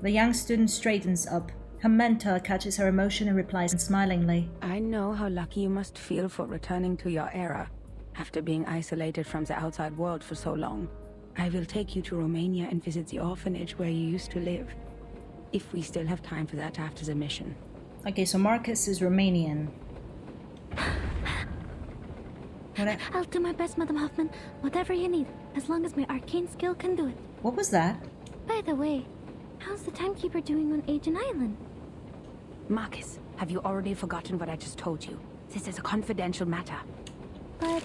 The young student straightens up. Her mentor catches her emotion and replies smilingly.
I know how lucky you must feel for returning to your era, after being isolated from the outside world for so long. I will take you to Romania and visit the orphanage where you used to live. if we still have time for that after the mission.
Okay, so Marcus is Romanian.
I'll do my best, Madam Hoffman. Whatever you need, as long as my arcane skill can do it.
What was that?
By the way, how's the timekeeper doing on Agent Island?
Marcus, have you already forgotten what I just told you? This is a confidential matter.
But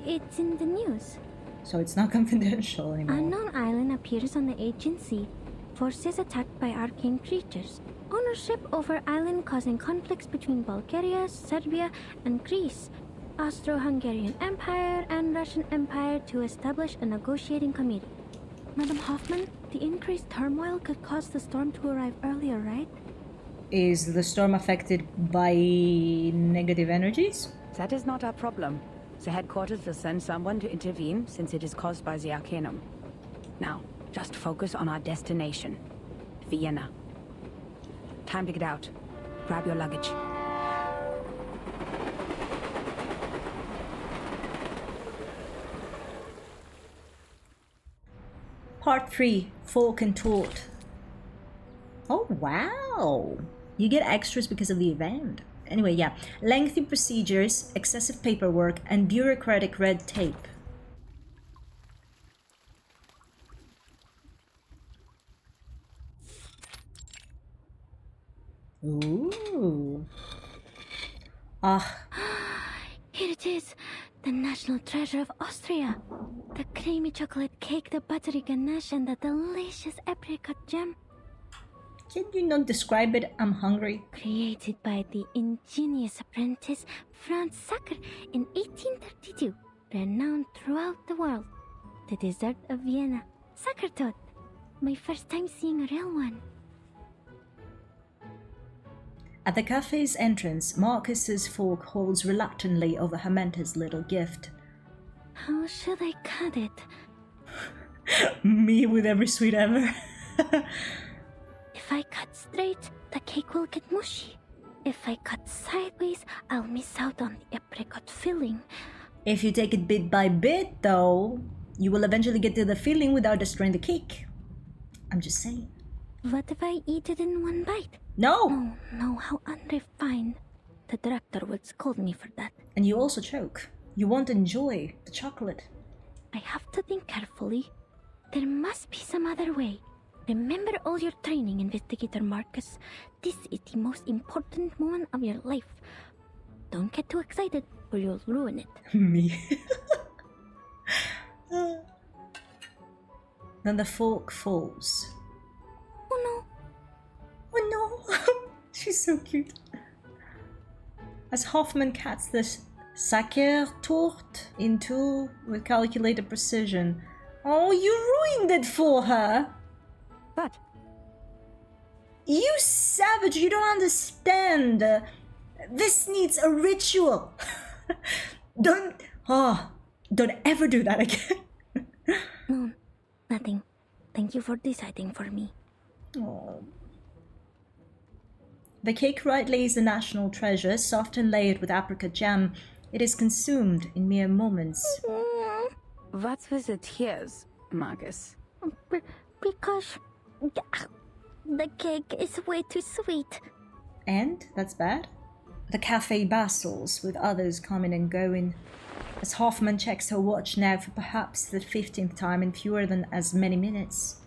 it's in the news.
So it's not confidential anymore.
Unknown island appears on the Aegean Sea. Forces attacked by arcane creatures. Ownership over island causing conflicts between Bulgaria, Serbia, and Greece. Austro-Hungarian Empire and Russian Empire to establish a negotiating committee. Madam Hoffman, the increased turmoil could cause the storm to arrive earlier, right?
Is the storm affected by negative energies?
That is not our problem. The headquarters will send someone to intervene since it is caused by the Arcanum. Now, just focus on our destination, Vienna. Time to get out. Grab your luggage.
Part 3, Folk and Taught. Oh, wow! You get extras because of the event. Anyway, yeah. Lengthy procedures, excessive paperwork, and bureaucratic red tape. Ooh. Ah.
Here it is, the national treasure of Austria. The creamy chocolate cake, the buttery ganache, and the delicious apricot jam.
Can you not describe it? I'm hungry.
Created by the ingenious apprentice Franz Sacker in 1832, renowned throughout the world. The dessert of Vienna. Sackertot. My first time seeing a real one.
At the cafe's entrance, Marcus's fork holds reluctantly over Hermanta's little gift.
How should I cut it?
Me with every sweet ever.
If I cut straight, the cake will get mushy. If I cut sideways, I'll miss out on the apricot filling.
If you take it bit by bit, though, you will eventually get to the filling without destroying the cake. I'm just saying.
What if I eat it in one bite?
No!
Oh, no, how unrefined. The director would scold me for that.
And you also choke. You won't enjoy the chocolate.
I have to think carefully. There must be some other way. Remember all your training, Investigator Marcus. This is the most important moment of your life. Don't get too excited or you'll ruin it.
Me. Then the fork falls.
Oh no.
Oh no. She's so cute. As Hoffman cuts this Sacker-Tort in two with calculated precision. Oh, you ruined it for her.
What?
You savage, you don't understand. This needs a ritual. Don't ever do that again.
No, nothing. Thank you for deciding for me.
Oh. The cake rightly is a national treasure, soft and layered with apricot jam. It is consumed in mere moments.
What's with the tears, Marcus?
Because the cake is way too sweet.
And that's bad. The cafe bustles with others coming and going. As Hoffman checks her watch now for perhaps the 15th time in fewer than as many minutes.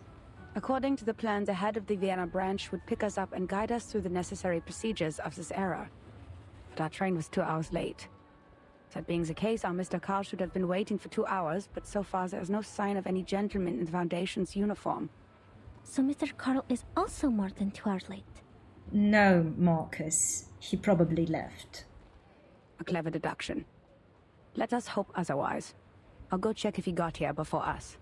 According to the plan, the head of the Vienna branch would pick us up and guide us through the necessary procedures of this era. But our train was 2 hours late. That being the case, our Mr. Carl should have been waiting for 2 hours, but so far there is no sign of any gentleman in the Foundation's uniform.
So Mr. Carl is also more than 2 hours late.
No, Marcus. He probably left.
A clever deduction. Let us hope otherwise. I'll go check if he got here before us.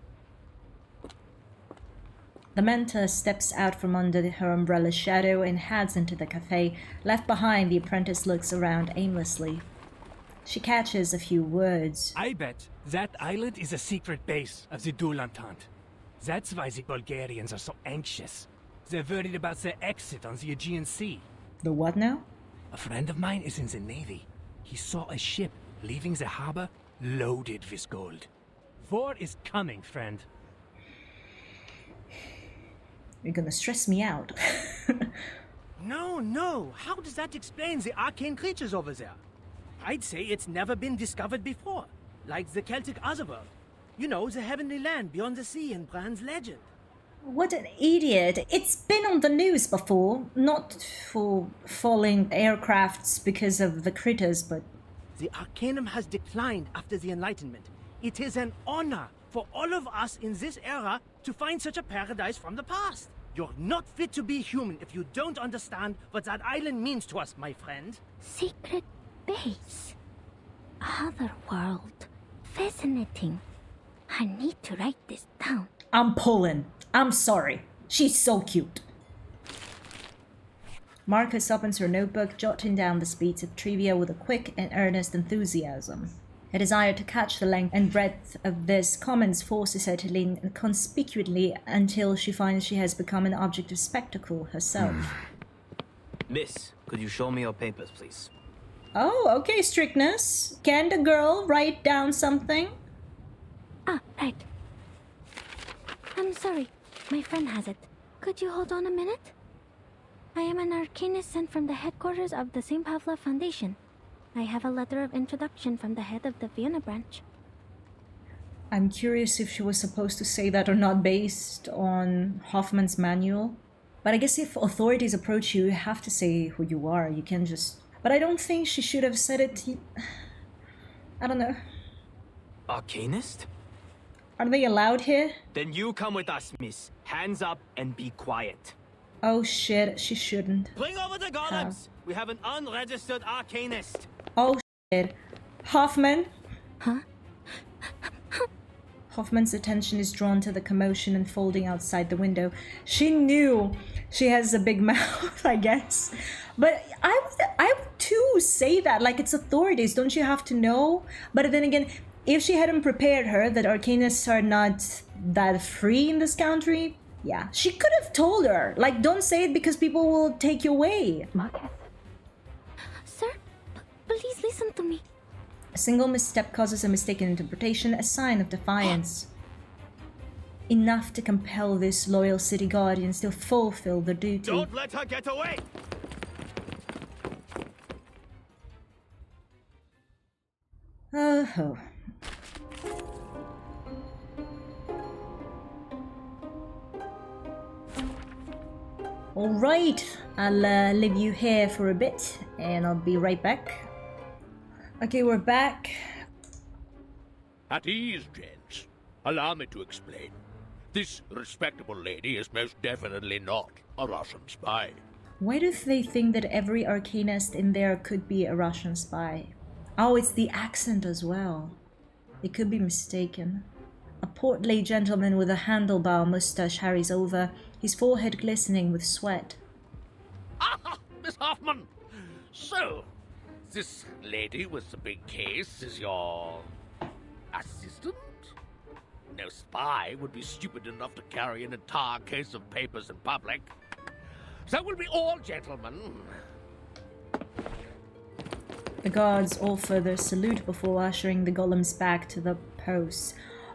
The mentor steps out from under her umbrella's shadow and heads into the cafe. Left behind, the apprentice looks around aimlessly. She catches a few words.
I bet that island is a secret base of the Dual Entente. That's why the Bulgarians are so anxious. They're worried about their exit on the Aegean Sea.
The what now?
A friend of mine is in the Navy. He saw a ship leaving the harbor loaded with gold. War is coming, friend.
You're gonna stress me out.
No. How does that explain the arcane creatures over there? I'd say it's never been discovered before. Like the Celtic Otherworld. You know, the heavenly land beyond the sea in Bran's legend.
What an idiot. It's been on the news before. Not for falling aircrafts because of the critters, but...
The Arcanum has declined after the Enlightenment. It is an honor for all of us in this era to find such a paradise from the past. You're not fit to be human if you don't understand what that island means to us, my friend.
Secret base. Other world. Fascinating. I need to write this down.
I'm pulling. I'm sorry. She's so cute. Marcus opens her notebook, jotting down the speeds of trivia with a quick and earnest enthusiasm. A desire to catch the length and breadth of this comments forces her to lean conspicuously until she finds she has become an object of spectacle herself.
Miss, could you show me your papers, please?
Oh, okay, strictness. Can the girl write down something?
Ah, right. I'm sorry. My friend has it. Could you hold on a minute? I am an arcanist sent from the headquarters of the St. Pavlov Foundation. I have a letter of introduction from the head of the Vienna branch.
I'm curious if she was supposed to say that or not based on Hoffman's manual. But I guess if authorities approach you, you have to say who you are. You can't just... But I don't think she should have said it. I don't know.
Arcanist?
Are they allowed here?
Then you come with us, miss. Hands up and be quiet.
Oh shit, she shouldn't.
Bring over the golems! We have an unregistered arcanist.
Oh shit. Hoffman?
Huh?
Hoffman's attention is drawn to the commotion unfolding outside the window. She knew she has a big mouth, I guess. But I would too say that. Like, it's authorities, don't you have to know? But then again, if she hadn't prepared her that arcanists are not that free in this country, yeah, she could have told her. Like, don't say it because people will take you away.
Marcus? Sir, please listen to me.
A single misstep causes a mistaken interpretation, a sign of defiance. Enough to compel this loyal city guardians to fulfill their duty.
Don't let her get away!
Oh. Alright, I'll leave you here for a bit and I'll be right back. Okay, we're back.
At ease, gents. Allow me to explain. This respectable lady is most definitely not a Russian spy.
Why do they think that every arcanist in there could be a Russian spy? Oh, it's the accent as well. They could be mistaken. A portly gentleman with a handlebar mustache hurries over, his forehead glistening with sweat.
Ah, Miss Hoffman! So, this lady with the big case is your assistant? No spy would be stupid enough to carry an entire case of papers in public. So we'll be all gentlemen.
The guards all further salute before ushering the golems back to the posts.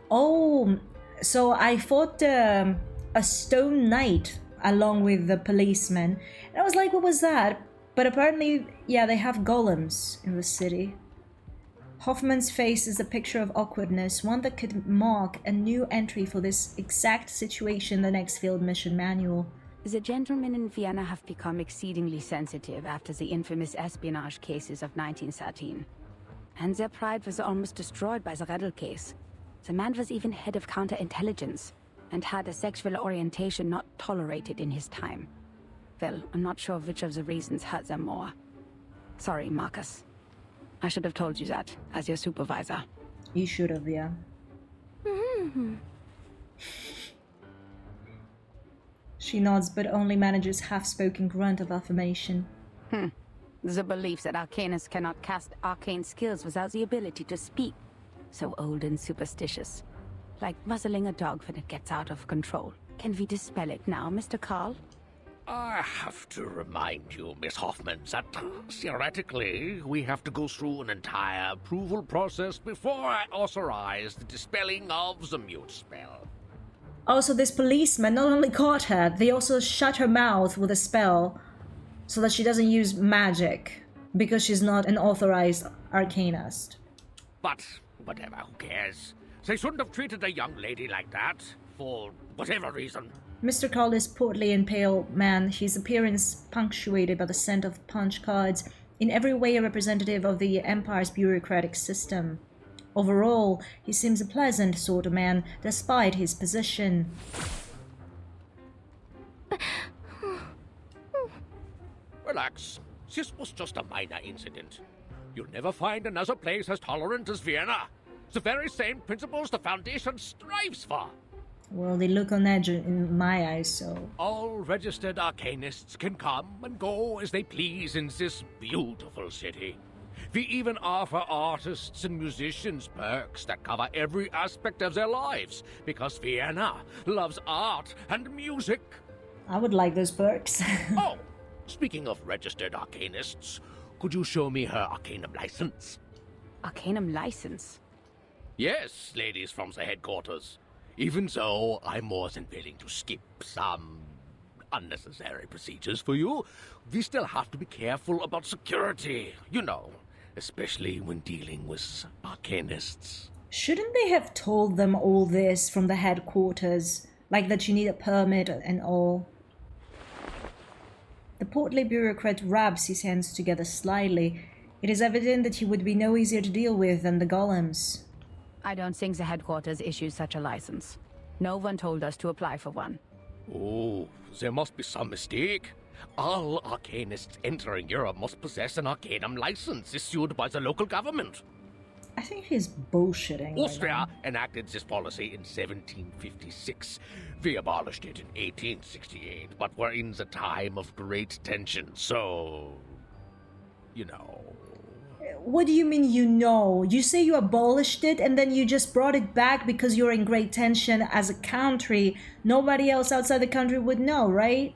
Oh, so I fought a stone knight along with the policeman. And I was like, what was that? But apparently, yeah, they have golems in the city. Hoffman's face is a picture of awkwardness, one that could mark a new entry for this exact situation in the next field mission manual.
The gentlemen in Vienna have become exceedingly sensitive after the infamous espionage cases of 1913. And their pride was almost destroyed by the Redl case. The man was even head of counterintelligence, and had a sexual orientation not tolerated in his time. Well, I'm not sure which of the reasons hurt them more. Sorry, Marcus. I should have told you that, as your supervisor.
You should have, yeah. She nods, but only manages half-spoken grunt of affirmation.
The belief that arcanists cannot cast arcane skills without the ability to speak. So old and superstitious. Like muzzling a dog when it gets out of control. Can we dispel it now, Mr. Carl?
I have to remind you, Miss Hoffman, that theoretically we have to go through an entire approval process before I authorize the dispelling of the mute spell.
Also, this policeman not only caught her, they also shut her mouth with a spell so that she doesn't use magic because she's not an authorized arcanist.
But whatever, who cares? They shouldn't have treated a young lady like that, for whatever reason.
Mr. Carl is portly and pale man, his appearance punctuated by the scent of punch cards, in every way a representative of the Empire's bureaucratic system. Overall, he seems a pleasant sort of man, despite his position.
Relax. This was just a minor incident. You'll never find another place as tolerant as Vienna. The very same principles the Foundation strives for.
Well, they look on edge in my eyes, so...
All registered arcanists can come and go as they please in this beautiful city. We even offer artists and musicians perks that cover every aspect of their lives, because Vienna loves art and music.
I would like those perks.
Oh, speaking of registered arcanists, could you show me her arcanum license?
Arcanum license?
Yes, ladies from the headquarters. Even so, I'm more than willing to skip some unnecessary procedures for you. We still have to be careful about security, you know, especially when dealing with arcanists.
Shouldn't they have told them all this from the headquarters? Like that you need a permit and all? The portly bureaucrat rubs his hands together slightly. It is evident that he would be no easier to deal with than the golems.
I don't think the headquarters issues such a license. No one told us to apply for one.
Oh, there must be some mistake. All arcanists entering Europe must possess an arcanum license issued by the local government.
I think he's bullshitting.
Austria enacted this policy in 1756. We abolished it in 1868, but we're in the time of great tension, so... you know...
What do you mean you know? You say you abolished it and then you just brought it back because you're in great tension as a country. Nobody else outside the country would know, right?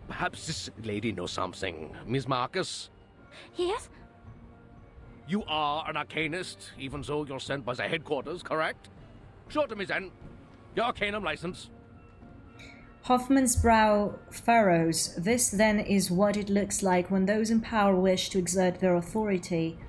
Perhaps this lady knows something. Miss Marcus?
Yes?
You are an arcanist, even though you're sent by the headquarters, correct? Show it to me then. Your arcanum license.
Hoffman's brow furrows. This then is what it looks like when those in power wish to exert their authority.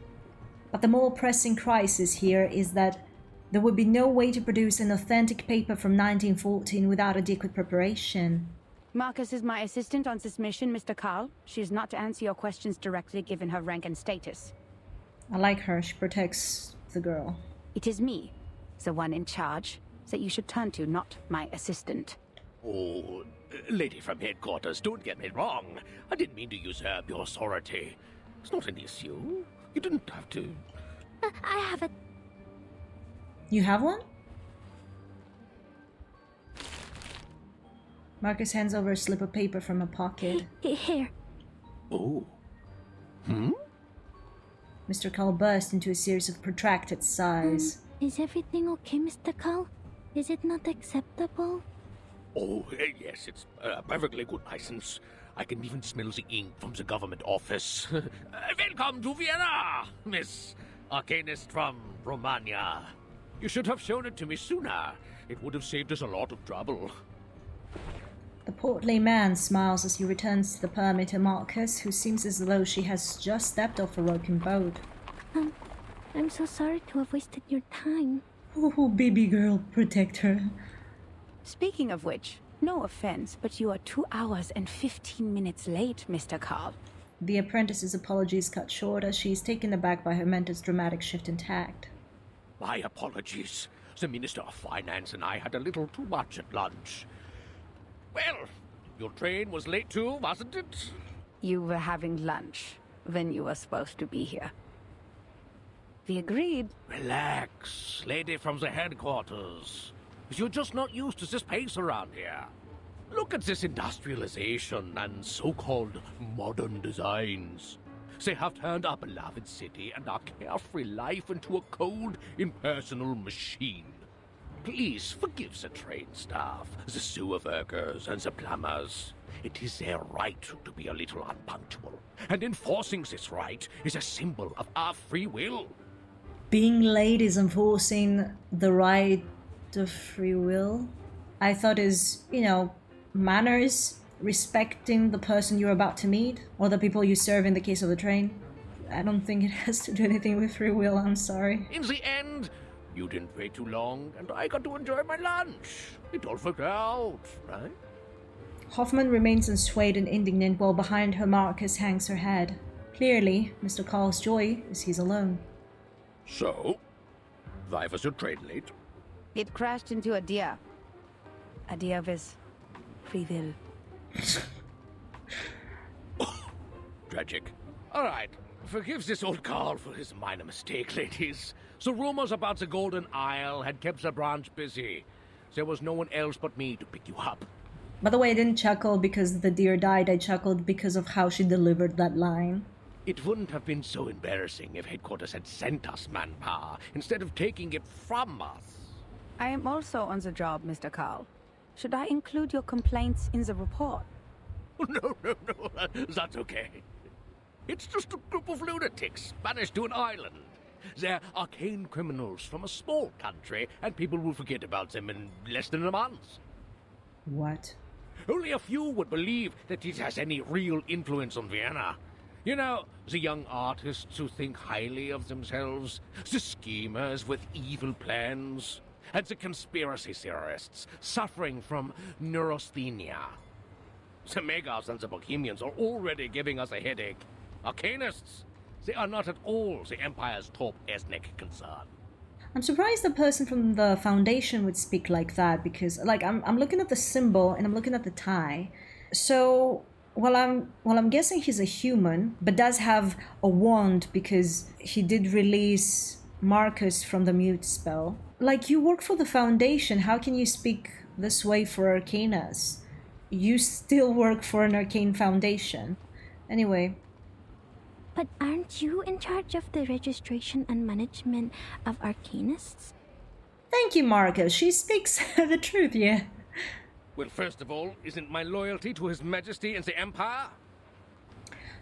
But the more pressing crisis here is that there would be no way to produce an authentic paper from 1914 without adequate preparation.
Marcus is my assistant on this mission, Mr. Carl. She is not to answer your questions directly given her rank and status.
I like her. She protects the girl.
It is me, the one in charge, that you should turn to, not my assistant.
Oh, lady from headquarters, don't get me wrong. I didn't mean to usurp your authority. It's not an issue. You didn't have to.
I have it.
You have one? Marcus hands over a slip of paper from a pocket.
Here.
Oh.
Mr. Carl burst into a series of protracted sighs.
Is everything okay, Mr. Carl? Is it not acceptable?
Oh, yes, it's a perfectly good license. I can even smell the ink from the government office. Welcome to Vienna, Miss Arcanist from Romania. You should have shown it to me sooner. It would have saved us a lot of trouble.
The portly man smiles as he returns the permit to Marcus, who seems as though she has just stepped off a rocking boat.
I'm so sorry to have wasted your time.
Oh, baby girl, protect her.
Speaking of which, no offense, but you are 2 hours and 15 minutes late, Mr. Carl.
The apprentice's apologies cut short as she is taken aback by her mentor's dramatic shift in tact.
My apologies. The Minister of Finance and I had a little too much at lunch. Well, your train was late too, wasn't it?
You were having lunch when you were supposed to be here. We agreed.
Relax, lady from the headquarters. You're just not used to this pace around here. Look at this industrialization and so-called modern designs. They have turned our beloved city and our carefree life into a cold, impersonal machine. Please forgive the train staff, the sewer workers, and the plumbers. It is their right to be a little unpunctual, and enforcing this right is a symbol of our free will.
Being late is enforcing the right of free will? I thought is, manners, respecting the person you're about to meet, or the people you serve in the case of the train. I don't think it has to do anything with free will, I'm sorry.
In the end, you didn't wait too long, and I got to enjoy my lunch. It all worked out, right?
Hoffman remains unswayed and indignant while behind her Marcus hangs her head. Clearly, Mr. Carl's joy is he's alone.
So, why was your train late?
It crashed into a deer. A deer with free will.
Tragic. All right, forgive this old Carl for his minor mistake, ladies. So rumors about the Golden Isle had kept the branch busy. There was no one else but me to pick you up.
By the way, I didn't chuckle because the deer died. I chuckled because of how she delivered that line.
It wouldn't have been so embarrassing if headquarters had sent us manpower instead of taking it from us.
I am also on the job, Mr. Carl. Should I include your complaints in the report?
No, that's okay. It's just a group of lunatics banished to an island. They're arcane criminals from a small country, and people will forget about them in less than a month.
What?
Only a few would believe that it has any real influence on Vienna. You know, the young artists who think highly of themselves, the schemers with evil plans, and the conspiracy theorists suffering from neurasthenia. The Megars and the Bohemians are already giving us a headache. Arcanists, they are not at all the Empire's top ethnic concern.
I'm surprised the person from the Foundation would speak like that because, I'm looking at the symbol and I'm looking at the tie. So, I'm guessing he's a human, but does have a wand because he did release Marcus from the mute spell. You work for the Foundation, how can you speak this way for Arcanists? You still work for an arcane foundation. Anyway.
But aren't you in charge of the registration and management of Arcanists?
Thank you, Marcus. She speaks the truth, yeah.
Well, first of all, isn't my loyalty to His Majesty and the Empire?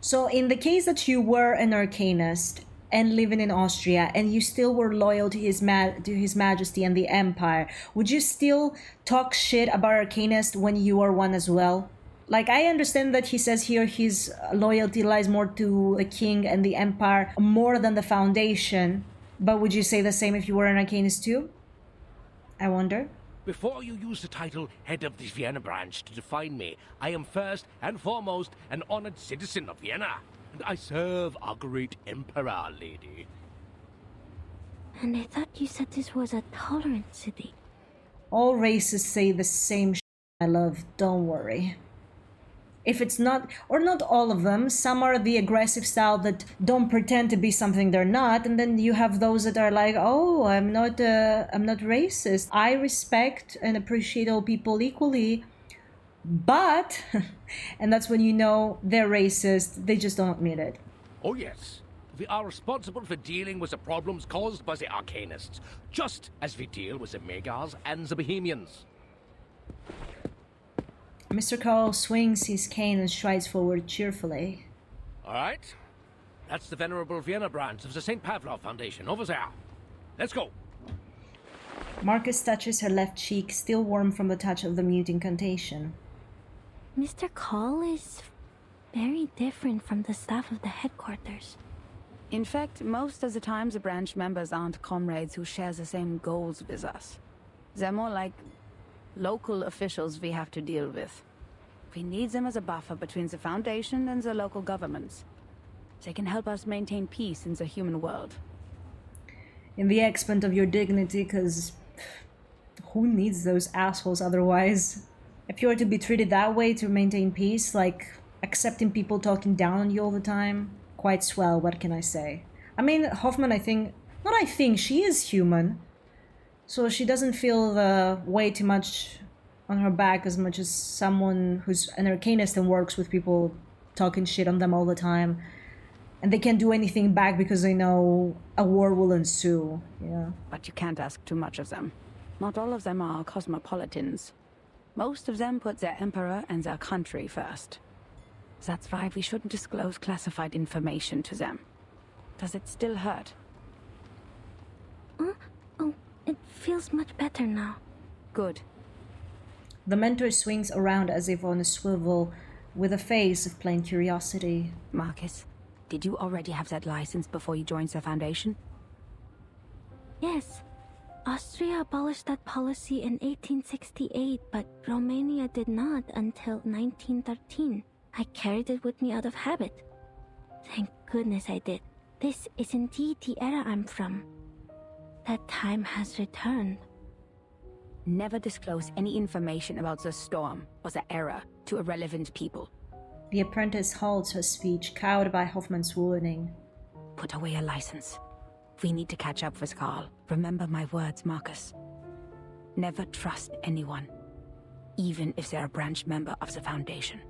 So, in the case that you were an Arcanist and living in Austria, and you still were loyal to His Majesty and the Empire, would you still talk shit about Arcanists when you are one as well? I understand that he says here his loyalty lies more to the king and the empire more than the foundation. But would you say the same if you were an Arcanist too? I wonder.
Before you use the title Head of the Vienna Branch to define me, I am first and foremost an honored citizen of Vienna. And I serve our great emperor, lady.
And I thought you said this was a tolerant city.
All races say the same shit, my love. Don't worry. If it's not, or not all of them, some are the aggressive style that don't pretend to be something they're not, and then you have those that are like, oh, I'm not racist. I respect and appreciate all people equally, but, and that's when you know they're racist, they just don't admit it.
Oh yes, we are responsible for dealing with the problems caused by the Arcanists, just as we deal with the Megars and the Bohemians.
Mr. Carl swings his cane and strides forward cheerfully.
All right. That's the venerable Vienna branch of the St. Pavlov Foundation over there. Let's go.
Marcus touches her left cheek, still warm from the touch of the mute incantation.
Mr. Carl is very different from the staff of the headquarters.
In fact, most of the time the branch members aren't comrades who share the same goals with us. They're more like local officials we have to deal with. We need them as a buffer between the Foundation and the local governments. They can help us maintain peace in the human world.
In the expense of your dignity, because who needs those assholes otherwise? If you were to be treated that way to maintain peace, accepting people talking down on you all the time, quite swell, what can I say? I mean, Hoffman, she is human. So she doesn't feel the weight too much on her back as much as someone who's an Arcanist and works with people talking shit on them all the time. And they can't do anything back because they know a war will ensue. Yeah.
But you can't ask too much of them. Not all of them are cosmopolitans. Most of them put their emperor and their country first. That's why we shouldn't disclose classified information to them. Does it still hurt?
Oh, it feels much better now.
Good.
The mentor swings around as if on a swivel, with a face of plain curiosity.
Marcus, did you already have that license before you joined the Foundation?
Yes. Austria abolished that policy in 1868, but Romania did not until 1913. I carried it with me out of habit. Thank goodness I did. This is indeed the era I'm from. That time has returned.
Never disclose any information about the storm or the era to irrelevant people.
The apprentice halts her speech, cowed by Hoffman's warning.
Put away your license. We need to catch up with Carl. Remember my words, Marcus. Never trust anyone, even if they're a branch member of the Foundation.